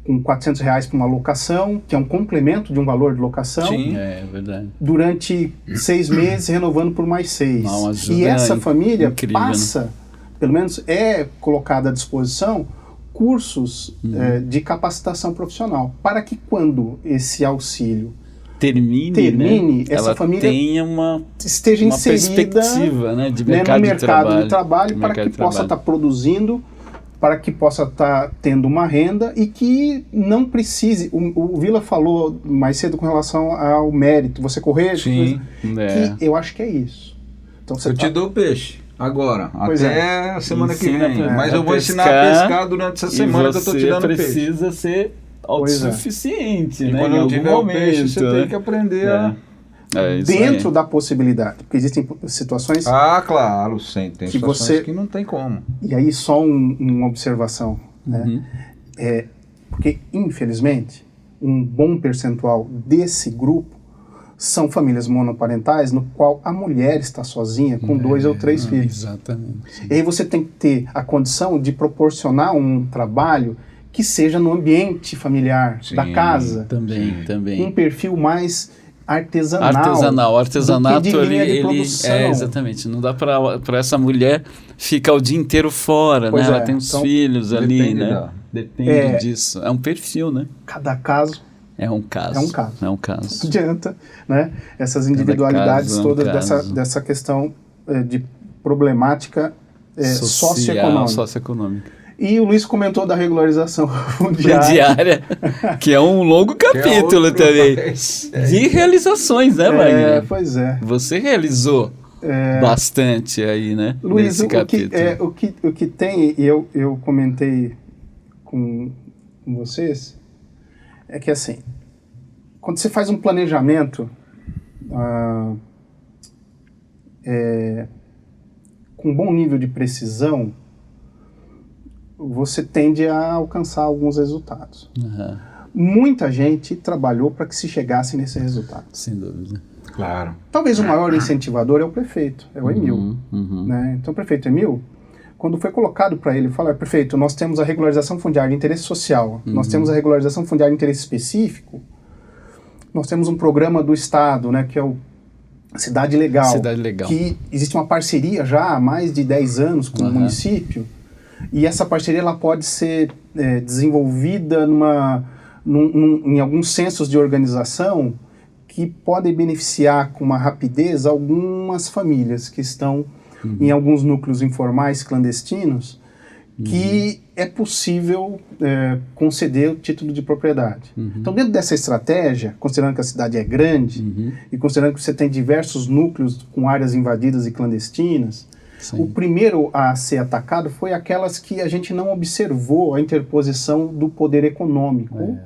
com R$400 para uma locação, que é um complemento de um valor de locação. Sim, é verdade. Durante 6 meses, renovando por mais 6. E essa família passa, pelo menos é colocada à disposição, cursos de capacitação profissional, para que quando esse auxílio termine essa família tenha esteja inserida perspectiva, né, de no mercado de trabalho, para que possa estar produzindo, para que possa estar tendo uma renda e que não precise. O Vila falou mais cedo com relação ao mérito, você correr, Sim, que eu acho que é isso. Então, eu te dou peixe. Agora, até a semana que vem. Mas eu vou ensinar a pescar durante essa semana que eu estou te dando peixe. Você precisa ser autossuficiente, né? Quando eu tiver o peixe, você tem que aprender a... dentro da possibilidade. Porque existem situações... claro, sim. Tem situações que não tem como. E aí só uma observação. Né? Porque, infelizmente, um bom percentual desse grupo são famílias monoparentais no qual a mulher está sozinha com 2 ou 3 filhos. Exatamente. E aí você tem que ter a condição de proporcionar um trabalho que seja no ambiente familiar da casa. Também. Um perfil mais artesanal. Artesanato ele exatamente. Não dá para essa mulher ficar o dia inteiro fora, né? Ela tem os filhos ali, né? Depende disso. É um perfil, né? Cada caso é um caso. Não adianta, né? Essas individualidades todas dessa questão de problemática socioeconômica. E o Luiz comentou da regularização fundiária. Que é um longo capítulo também. De realizações, né, Wagner? Pois é. Você realizou bastante aí, né? Luiz, o que tem, e eu comentei com vocês, é que assim, quando você faz um planejamento com um bom nível de precisão, você tende a alcançar alguns resultados. Muita gente trabalhou para que se chegasse nesse resultado. Sem dúvida. Claro. Talvez o maior incentivador é o prefeito, é o Emil. Né? Então o prefeito Emil, quando foi colocado para ele, fala: prefeito, nós temos a regularização fundiária de interesse social, nós temos a regularização fundiária de interesse específico, nós temos um programa do Estado, né, que é o Cidade Legal, que existe uma parceria já há mais de 10 anos com o município, e essa parceria ela pode ser desenvolvida em alguns censos de organização que podem beneficiar com uma rapidez algumas famílias que estão em alguns núcleos informais clandestinos, que é possível conceder o título de propriedade. Então, dentro dessa estratégia, considerando que a cidade é grande e considerando que você tem diversos núcleos com áreas invadidas e clandestinas, o primeiro a ser atacado foi aquelas que a gente não observou a interposição do poder econômico,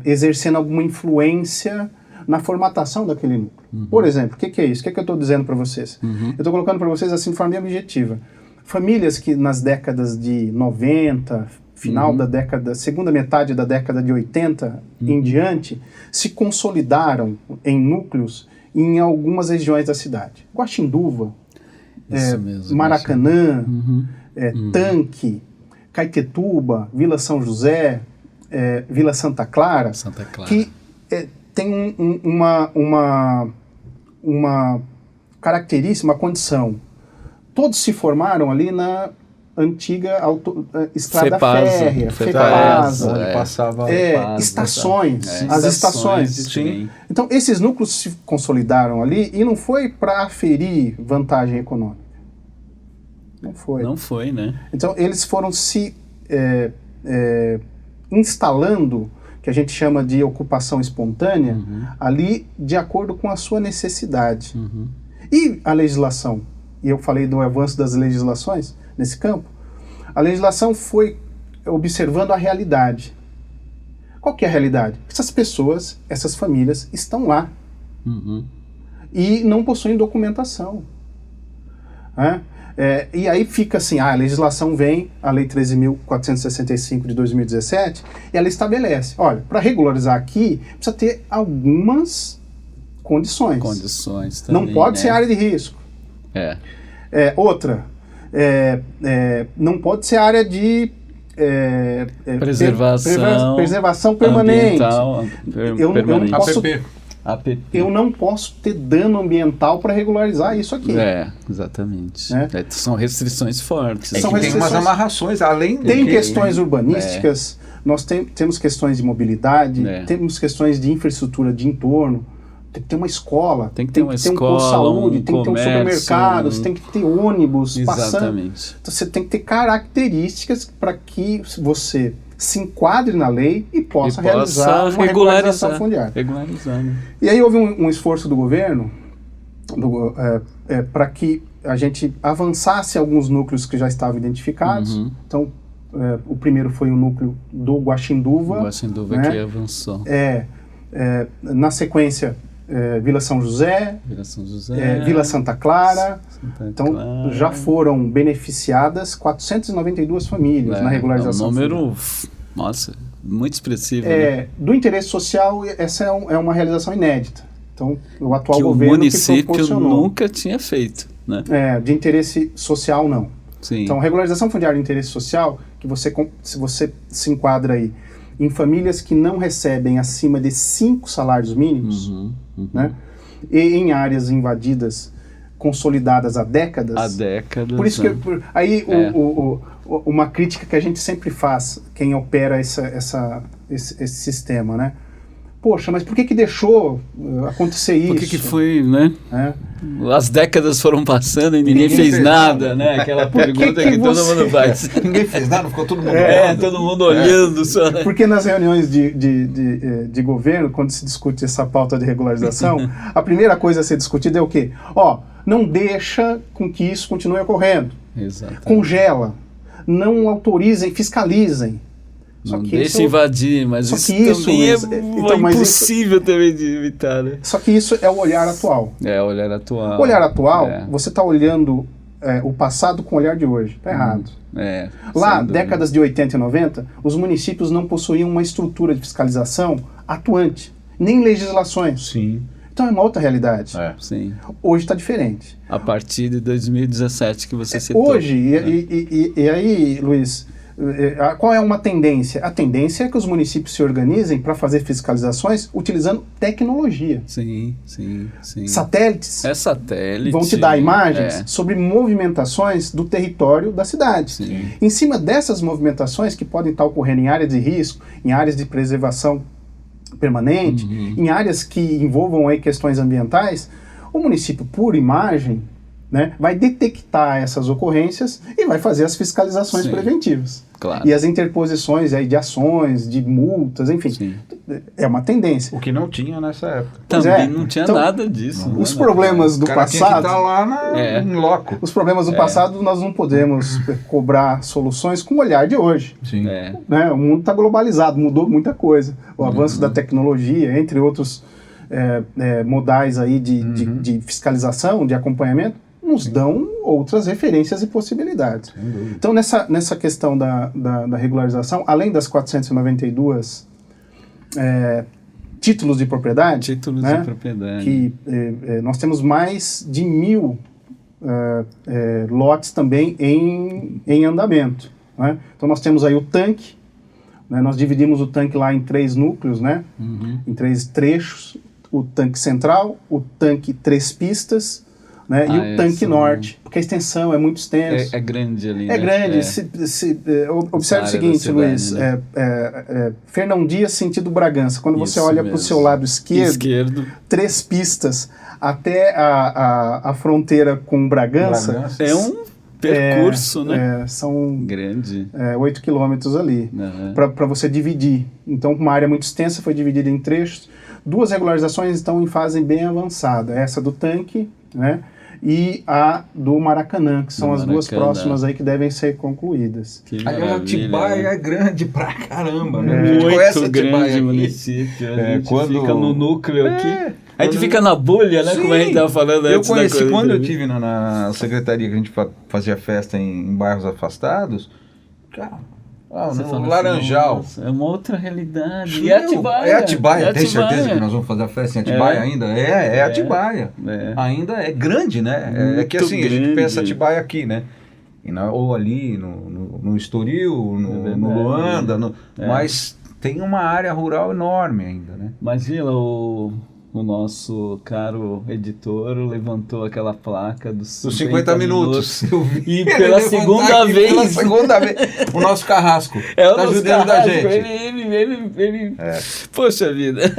exercendo alguma influência na formatação daquele núcleo. Por exemplo, o que é isso? O que eu estou dizendo para vocês? Eu estou colocando para vocês assim de forma bem objetiva. Famílias que nas décadas de 90, final da década, segunda metade da década de 80 em diante, se consolidaram em núcleos em algumas regiões da cidade. Guaxinduva, Maracanã, Tanque, Caetetuba, Vila São José, Vila Santa Clara, que tem uma característica, uma condição. Todos se formaram ali na antiga estrada férrea, FEPASA, onde passava estações, as estações. Sim. Então, esses núcleos se consolidaram ali e não foi para aferir vantagem econômica. Não foi. Não foi, né? Então, eles foram se instalando, que a gente chama de ocupação espontânea, ali de acordo com a sua necessidade. E a legislação? E eu falei do avanço das legislações nesse campo. A legislação foi observando a realidade. Qual que é a realidade? Essas pessoas, essas famílias estão lá e não possuem documentação. E aí fica assim, a legislação vem, a Lei 13.465 de 2017, e ela estabelece, olha, para regularizar aqui, precisa ter algumas condições. Também, não pode ser área de risco. Outra, não pode ser área de preservação permanente. Eu não posso ter dano ambiental para regularizar isso aqui. Exatamente. São restrições fortes. Tem umas amarrações, além tem questões urbanísticas, nós temos questões de mobilidade, temos questões de infraestrutura de entorno. Tem que ter uma escola, tem que ter um posto de saúde, tem que ter um comércio, supermercado, você tem que ter ônibus passando. Então você tem que ter características para que você se enquadre na lei e possa realizar uma regularização fundiária. E aí houve um esforço do governo para que a gente avançasse alguns núcleos que já estavam identificados. Então, o primeiro foi o núcleo do Guaxinduva. Que avançou. Na sequência, Vila São José, Vila Santa Clara. Então, já foram beneficiadas 492 famílias na regularização. É um número, muito expressivo. Né? Do interesse social, essa é uma realização inédita. Então, o atual que governo o município que proporcionou. Nunca tinha feito. Né? De interesse social, não. Sim. Então, regularização fundiária de interesse social, que se você se enquadra aí em famílias que não recebem acima de 5 salários mínimos, né? E em áreas invadidas, consolidadas há décadas. Por isso que uma crítica que a gente sempre faz, quem opera esse sistema, né? Poxa, mas por que deixou acontecer isso? Por que foi, né? As décadas foram passando e ninguém fez nada, né? Aquela pergunta que todo mundo faz. Ninguém fez nada, ficou todo mundo olhando. Todo mundo olhando só. Né? Porque nas reuniões de governo, quando se discute essa pauta de regularização, a primeira coisa a ser discutida é o quê? Não deixa com que isso continue ocorrendo. Exatamente. Congela. Não autorizem, fiscalizem. Não deixa invadir, mas isso também é impossível também de evitar, né? Só que isso é o olhar atual. O olhar atual. O olhar atual, você está olhando o passado com o olhar de hoje. Está errado. Lá, décadas de 80 e 90, os municípios não possuíam uma estrutura de fiscalização atuante, nem legislações. Sim. Então é uma outra realidade. Sim. Hoje está diferente. A partir de 2017 que você citou. Hoje, e aí, Luiz, qual é uma tendência? A tendência é que os municípios se organizem para fazer fiscalizações utilizando tecnologia. Sim. Satélites satélite. vão te dar imagens sobre movimentações do território da cidade. Sim. Em cima dessas movimentações, que podem estar ocorrendo em áreas de risco, em áreas de preservação permanente, em áreas que envolvam aí questões ambientais, o município, por imagem, né, vai detectar essas ocorrências e vai fazer as fiscalizações preventivas. Claro. E as interposições aí de ações, de multas, enfim. Sim. É uma tendência. O que não tinha nessa época. Também não tinha nada disso. Os problemas do passado... Tinha que estar lá em loco. Os problemas do passado nós não podemos cobrar soluções com o olhar de hoje. Sim. Né? O mundo está globalizado, mudou muita coisa. O avanço da tecnologia, entre outros modais aí de fiscalização, de acompanhamento, nos dão outras referências e possibilidades. Então, nessa questão da regularização, além das 492 títulos de propriedade, que nós temos mais de 1.000 lotes também em andamento. Né? Então, nós temos aí o tanque, né? Nós dividimos o tanque lá em 3 núcleos, né? Em 3 trechos, o tanque central, o tanque 3 pistas, né? E o tanque norte, porque a extensão é muito extensa. É grande ali. É grande. Observe o seguinte, Luiz, né? Fernão Dias, sentido Bragança. Quando você olha para o seu lado esquerdo, 3 pistas até a fronteira com Bragança. É um percurso, né? São grande. 8 quilômetros ali, para você dividir. Então, uma área muito extensa foi dividida em trechos. 2 regularizações estão em fase bem avançada. Essa do tanque, né? E a do Maracanã, que são as 2 próximas aí que devem ser concluídas. Aliás, Atibaia é grande pra caramba, né? Muito grande município. A gente fica no núcleo aqui. A gente fica na bolha, né? Sim. Como a gente estava falando antes. Eu conheci, quando eu estive na secretaria que a gente fazia festa em bairros afastados, cara... no Laranjal. Assim, é uma outra realidade. E Atibaia. Atibaia. Tem certeza que nós vamos fazer a festa em Atibaia ainda? É Atibaia. Ainda é grande, né? É que assim, grande. A gente pensa Atibaia aqui, né? Ou ali no Estoril, no Luanda, mas tem uma área rural enorme ainda, né? Imagina o nosso caro editor levantou aquela placa dos 50 minutos. Eu vi. E pela segunda vez. O nosso Carrasco. Tá ajudando da gente. Ele. Poxa vida.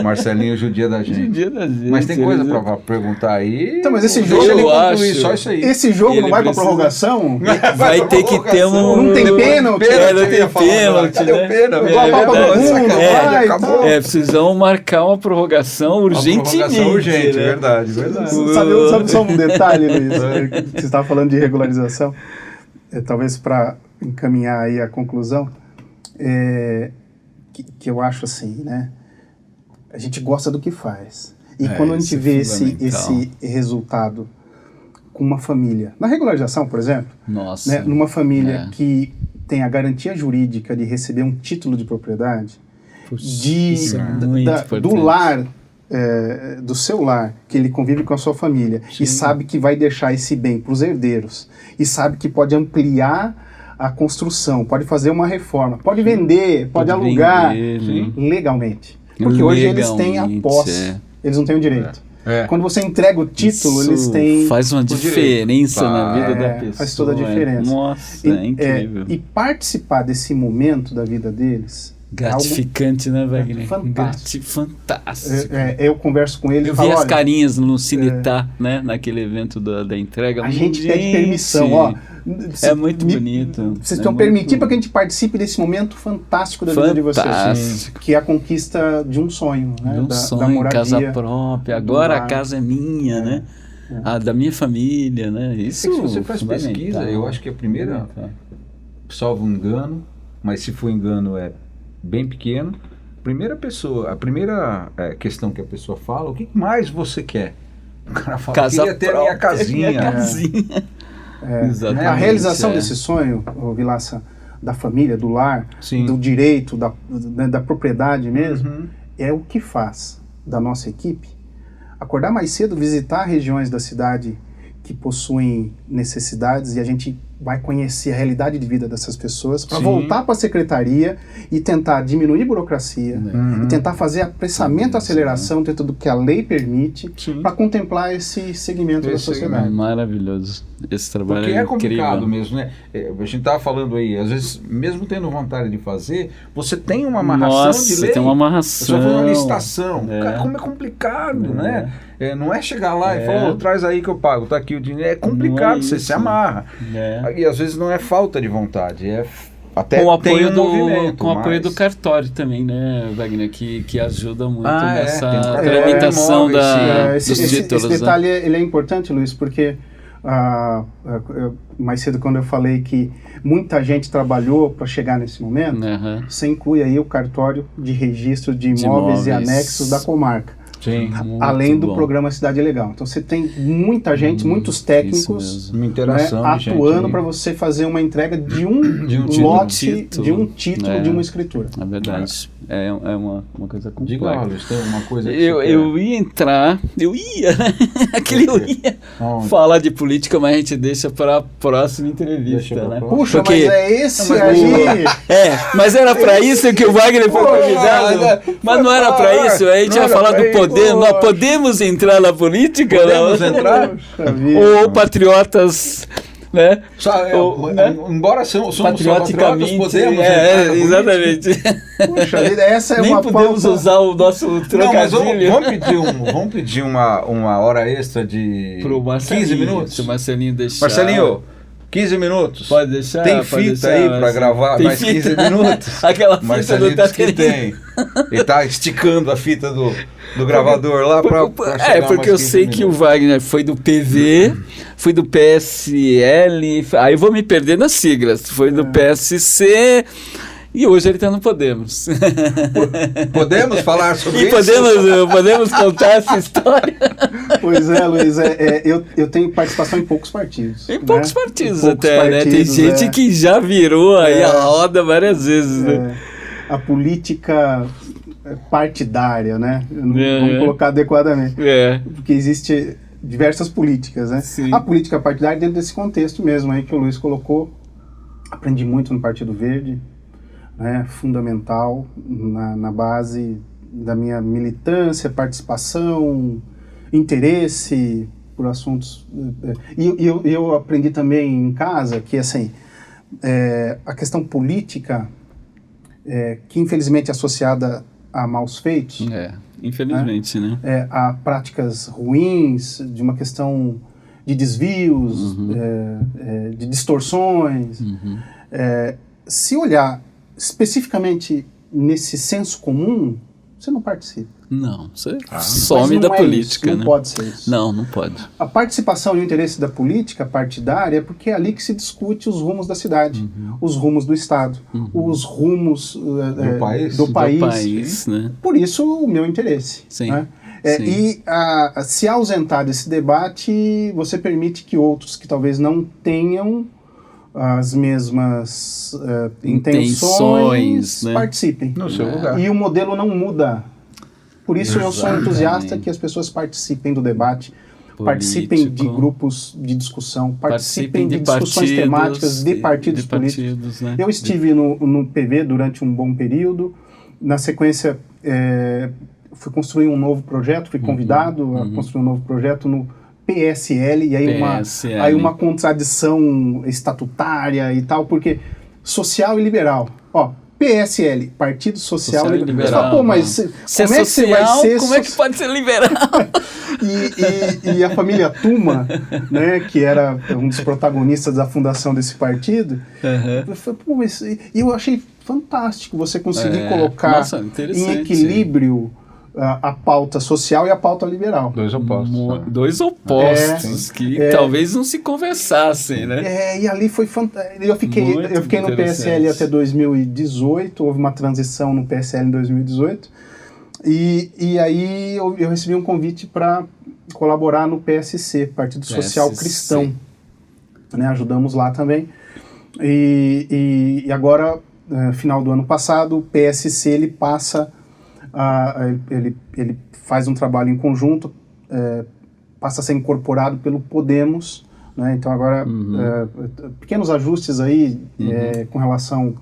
Marcelinho judia da gente. Mas tem coisa pra perguntar aí. Então, mas esse jogo ele conclui só isso aí. Esse jogo não vai pra prorrogação? Vai ter que ter um... Não tem pênalti. Não tem pênalti. Cadê o pênalti? Precisamos marcar uma prorrogação urgentemente. Urgente, verdade. Sabe só um detalhe, Luiz? Você estava falando de regularização, talvez para encaminhar aí a conclusão, que eu acho assim, né? A gente gosta do que faz. E quando a gente vê esse resultado com uma família, na regularização, por exemplo, né, numa família que tem a garantia jurídica de receber um título de propriedade, do lar, do seu lar, que ele convive com a sua família, e sabe que vai deixar esse bem para os herdeiros, e sabe que pode ampliar a construção, pode fazer uma reforma, pode vender, pode alugar legalmente. Porque hoje eles têm a posse, eles não têm o direito. Quando você entrega o título, eles têm... Faz uma diferença na vida da pessoa. Faz toda a diferença. Nossa, é incrível. E participar desse momento da vida deles... Gratificante, né, Wagner? Fantástico. Fantástico. Eu converso com ele e falo, vi as carinhas no Cinetá, né, naquele evento da entrega. A gente pede permissão, é muito bonito. Vocês estão permitindo para que a gente participe desse momento fantástico da vida de vocês. Que é a conquista de um sonho, né? De um sonho, moradia, casa própria. Agora a casa é minha, né? A da minha família, né? Isso se você faz pesquisa, eu acho que a primeira, salvo engano, mas se for engano bem pequeno, a primeira questão que a pessoa fala, o que mais você quer? O cara fala, queria ter a minha casinha. A realização desse sonho, Vilaça, da família, do lar, do direito, da propriedade mesmo, é o que faz da nossa equipe acordar mais cedo, visitar regiões da cidade que possuem necessidades, e a gente vai conhecer a realidade de vida dessas pessoas para voltar para a secretaria e tentar diminuir a burocracia e tentar fazer apressamento e aceleração dentro do que a lei permite para contemplar esse segmento da sociedade. Maravilhoso. Esse trabalho porque é complicado incrível. mesmo, né? A gente estava falando aí, às vezes, mesmo tendo vontade de fazer, você tem uma amarração de lei. Você tem uma amarração. Você vai fazer uma licitação. É. Cara, como é complicado, né? Não é chegar lá e falar, traz aí que eu pago, tá aqui o dinheiro. É complicado, você se amarra. E às vezes não é falta de vontade, até com o tem apoio um movimento. Com o apoio do cartório também, né, Wagner, que ajuda muito nessa tem tramitação imóveis, dos títulos. Esse detalhe ele é importante, Luiz, porque mais cedo quando eu falei que muita gente trabalhou para chegar nesse momento, você inclui aí o cartório de registro de imóveis e anexos da comarca. Sim, além do programa Cidade Legal. Então você tem muita gente, muitos técnicos, uma interação, né, atuando para você fazer uma entrega de um lote, de um título, de uma escritura. É verdade. É uma coisa complexa. Diga, Luiz, tem uma coisa que eu ia entrar, falar de política, mas a gente deixa para a próxima entrevista, né? Puxa, porque... mas é esse aí... mas era para isso que o Wagner foi convidado. Mas não era para isso, a gente ia falar do poder. Nós podemos entrar na política? Podemos entrar? Ou patriotas... Né? Embora somos patrioticamente, podemos exatamente. Puxa, essa é nem uma podemos pauta... usar o nosso trocadilho. Vamos pedir uma hora extra de 15 minutos. Se o Marcelinho deixar. Marcelinho, 15 minutos. Pode deixar. Tem fita aí para gravar mais 15 minutos? Aquela fita Marcelinho disse que tem. Ele tá esticando a fita do gravador lá para porque eu sei que o Wagner foi do PV, foi do PSL, aí eu vou me perder nas siglas, foi do PSC e hoje ele está no Podemos. Podemos falar sobre isso? Podemos contar essa história? Pois é, Luiz, eu tenho participação em poucos partidos. Em poucos partidos até, né? Tem gente que já virou aí a roda várias vezes, né? A política partidária, né? Vamos colocar adequadamente. Porque existe diversas políticas, né? Sim. A política partidária dentro desse contexto mesmo aí que o Luiz colocou. Aprendi muito no Partido Verde, né? Fundamental na base da minha militância, participação, interesse por assuntos. E eu aprendi também em casa que, assim, a questão política, que infelizmente é associada a maus feitos. Infelizmente, né? A práticas ruins, de uma questão de desvios, de distorções. Se olhar especificamente nesse senso comum, você não participa. Não, você some da política, isso, né? Não pode ser isso. Não pode. A participação e o interesse da política partidária é porque é ali que se discute os rumos da cidade, os rumos do Estado, os rumos do país. Né? Por isso o meu interesse. Sim. Né? Sim. E se ausentar desse debate, você permite que outros que talvez não tenham as mesmas intenções né? participem. No seu lugar. E o modelo não muda. Por isso eu sou entusiasta que as pessoas participem do debate, participem de grupos de discussão, participem de discussões temáticas de partidos políticos. Né? Eu estive no PV durante um bom período, na sequência fui construir um novo projeto, fui convidado a construir um novo projeto no PSL, e aí uma contradição estatutária e tal, porque social e liberal, PSL, Partido Social e Liberal. Você fala, pô, mas se como é que você vai ser... Como é que pode ser liberal? e a família Tuma, né, que era um dos protagonistas da fundação desse partido, eu falei, pô, mas... E eu achei fantástico você conseguir colocar em equilíbrio a pauta social e a pauta liberal. Dois opostos que talvez não se conversassem, né? E ali foi fantástico. Eu fiquei no PSL até 2018, houve uma transição no PSL em 2018, e aí eu recebi um convite para colaborar no PSC, Partido Social Cristão. Né, ajudamos lá também. E agora, final do ano passado, o PSC ele passa... ele faz um trabalho em conjunto passa a ser incorporado pelo Podemos, né? Então agora pequenos ajustes aí com relação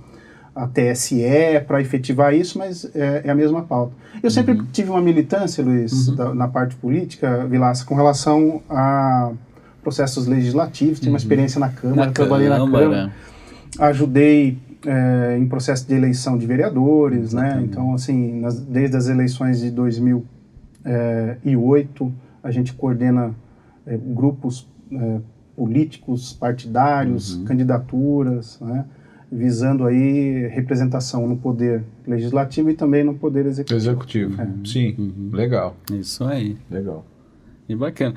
a TSE para efetivar isso, mas é a mesma pauta. Eu sempre tive uma militância, Luiz, na parte política, Vilaça, com relação a processos legislativos, tenho uma experiência na Câmara, trabalhei na Câmara, ajudei em processo de eleição de vereadores, né? Então, assim, desde as eleições de 2008, a gente coordena grupos políticos, partidários, candidaturas, né? Visando aí representação no poder legislativo e também no poder executivo. Sim, legal. Isso aí. Legal. E bacana.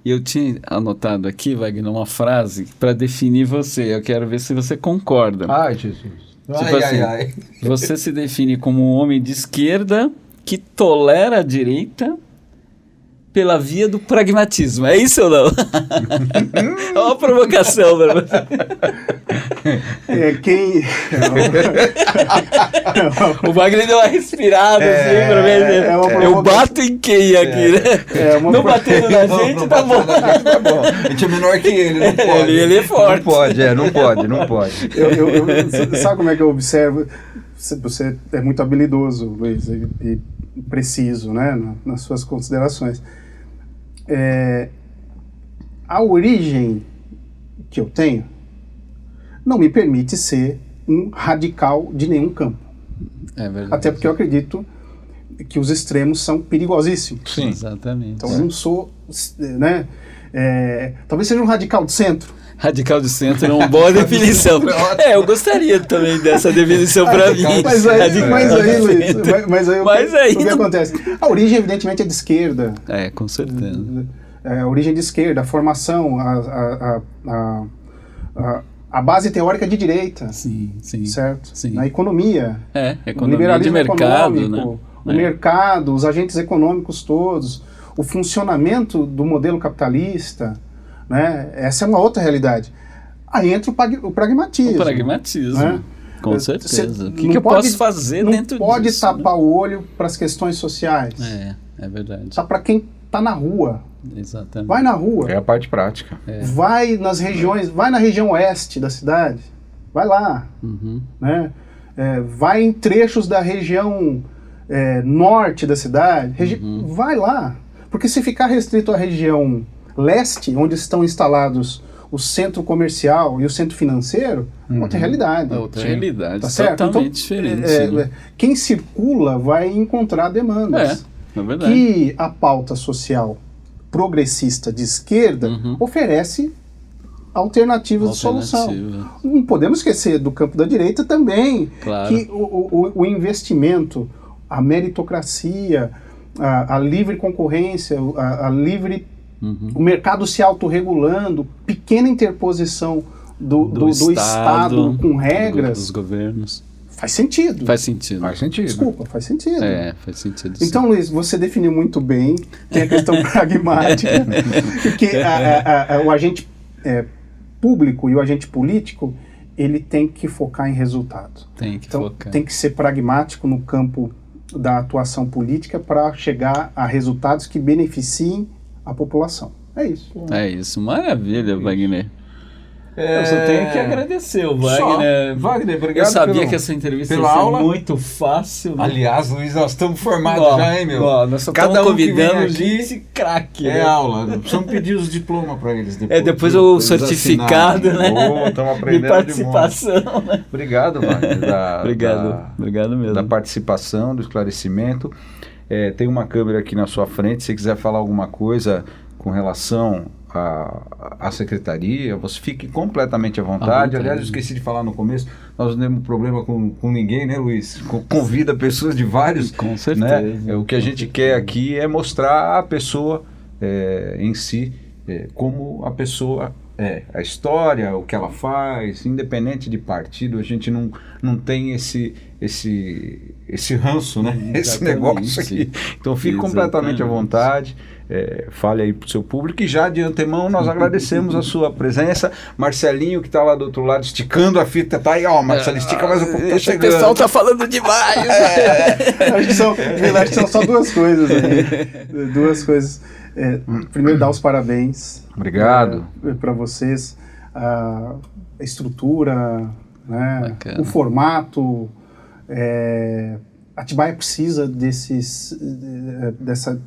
Eu tinha anotado aqui, Wagner, uma frase para definir você. Eu quero ver se você concorda. Ai, Jesus. Tipo você se define como um homem de esquerda que tolera a direita pela via do pragmatismo. É isso ou não? É uma provocação para você. O Wagner deu uma respirada assim pra ver. Eu bato em quem aqui, né? Não batendo na gente, tá bom. A gente é menor que ele, não pode. Ele é forte. Não pode. Sabe como é que eu observo? Você é muito habilidoso, Luiz, e preciso, né, nas suas considerações. A origem que eu tenho não me permite ser um radical de nenhum campo. É verdade. Até porque eu acredito que os extremos são perigosíssimos. Sim, exatamente. Então eu não sou, né, talvez seja um radical de centro. Radical de centro é uma boa definição. Eu gostaria também dessa definição para mim. Mas aí, Luiz, o que acontece? A origem, evidentemente, é de esquerda. Com certeza. A origem de esquerda, a formação, a base teórica de direita. Sim. Certo? Sim. Na economia. Economia o liberalismo de mercado, econômico, né? O mercado, os agentes econômicos todos, o funcionamento do modelo capitalista, né? Essa é uma outra realidade. Aí entra o pragmatismo. O pragmatismo, né? Com certeza. O que eu posso fazer dentro disso? Não pode tapar o olho para as questões sociais. É verdade. Tá para quem tá na rua. Exatamente. Vai na rua. É a parte prática. Vai nas regiões, vai na região oeste da cidade. Vai lá. Né? Vai em trechos da região norte da cidade. Vai lá. Porque se ficar restrito à região leste, onde estão instalados o centro comercial e o centro financeiro, outra realidade. Outra realidade, tá certo? Totalmente diferente. Quem circula vai encontrar demandas. É verdade. Que a pauta social progressista de esquerda oferece alternativas de solução. Não podemos esquecer do campo da direita também, que o investimento, a meritocracia, a livre concorrência, a livre... O mercado se autorregulando, pequena interposição do Estado com regras. Dos governos. Faz sentido. Faz sentido. Desculpa, faz sentido. Faz sentido. Então, Luiz, você definiu muito bem, tem a questão pragmática, porque o agente público e o agente político, ele tem que focar em resultado. Tem que ser pragmático no campo da atuação política para chegar a resultados que beneficiem a população. É isso. Maravilha, Wagner. Eu só tenho que agradecer o Wagner. Wagner, obrigado. Eu sabia que essa entrevista ia ser muito fácil. Né? Aliás, Luiz, nós estamos formados já, hein, meu? Nós só estamos convidando gente craque. É aula. Precisamos pedir os diplomas para eles depois. Depois o certificado, né? Estamos aprendendo de participação. Né? Obrigado, Wagner. Obrigado mesmo. Da participação, do esclarecimento. Tem uma câmera aqui na sua frente. Se quiser falar alguma coisa com relação à secretaria, você fique completamente à vontade. Aliás, eu esqueci de falar no começo, nós não temos problema com ninguém, né, Luiz? Convida pessoas de vários. Com certeza. Né? O que a gente quer aqui é mostrar a pessoa em si, como a pessoa a história, o que ela faz, independente de partido, a gente não tem esse ranço, né? Esse negócio aqui. Então fique completamente à vontade, fale aí pro seu público, e já de antemão nós agradecemos a sua presença. Marcelinho, que está lá do outro lado esticando a fita, tá aí, ó, Marcelo, estica mais um pouco, tá chegando. O pessoal tá falando demais. Acho que são só duas coisas aí. Duas coisas. Primeiro, dar os parabéns. Obrigado. Para vocês. A estrutura, né, o formato. Atibaia precisa dessa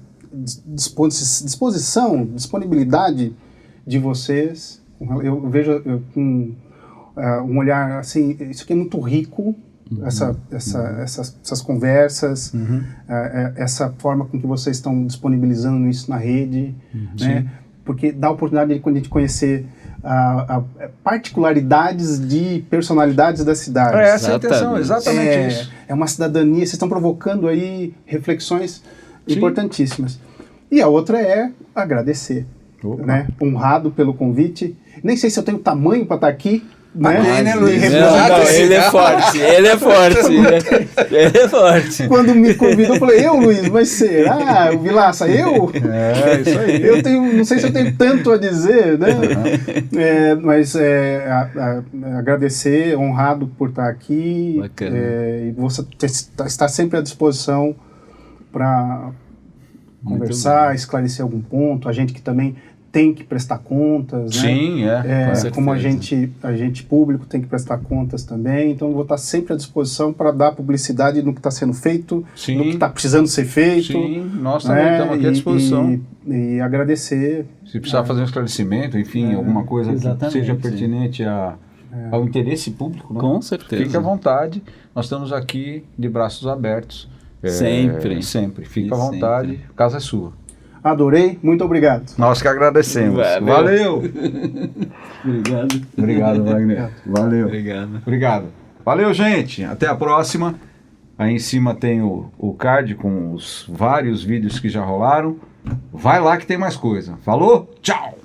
disponibilidade de vocês. Eu vejo com um olhar assim, isso aqui é muito rico. Essas conversas, essa forma com que vocês estão disponibilizando isso na rede, né? Porque dá a oportunidade de a gente conhecer particularidades de personalidades da cidade. Essa é a intenção, exatamente isso. É uma cidadania, vocês estão provocando aí reflexões importantíssimas. E a outra é agradecer, né? Honrado pelo convite. Nem sei se eu tenho tamanho para estar aqui, né, Luiz? Ele é forte, ele é forte. Quando me convidou, eu falei, Luiz, mas será? O Vilaça, eu? Isso aí. Não sei se eu tenho tanto a dizer, né? Mas agradecer, honrado por estar aqui. E você estar sempre à disposição para conversar, esclarecer algum ponto. A gente que também tem que prestar contas, Sim, né? Como a gente público tem que prestar contas também, então eu vou estar sempre à disposição para dar publicidade no que está sendo feito, no que está precisando ser feito. Sim, nós também estamos aqui à disposição. E agradecer. Se precisar fazer um esclarecimento, enfim, alguma coisa que seja pertinente ao interesse público, né? Com certeza. Fique à vontade, nós estamos aqui de braços abertos. Sempre. Fique à vontade, a casa é sua. Adorei, muito obrigado. Nós que agradecemos. Valeu. Obrigado, Wagner. Valeu. Obrigado. Valeu, gente. Até a próxima. Aí em cima tem o card com os vários vídeos que já rolaram. Vai lá que tem mais coisa. Falou? Tchau.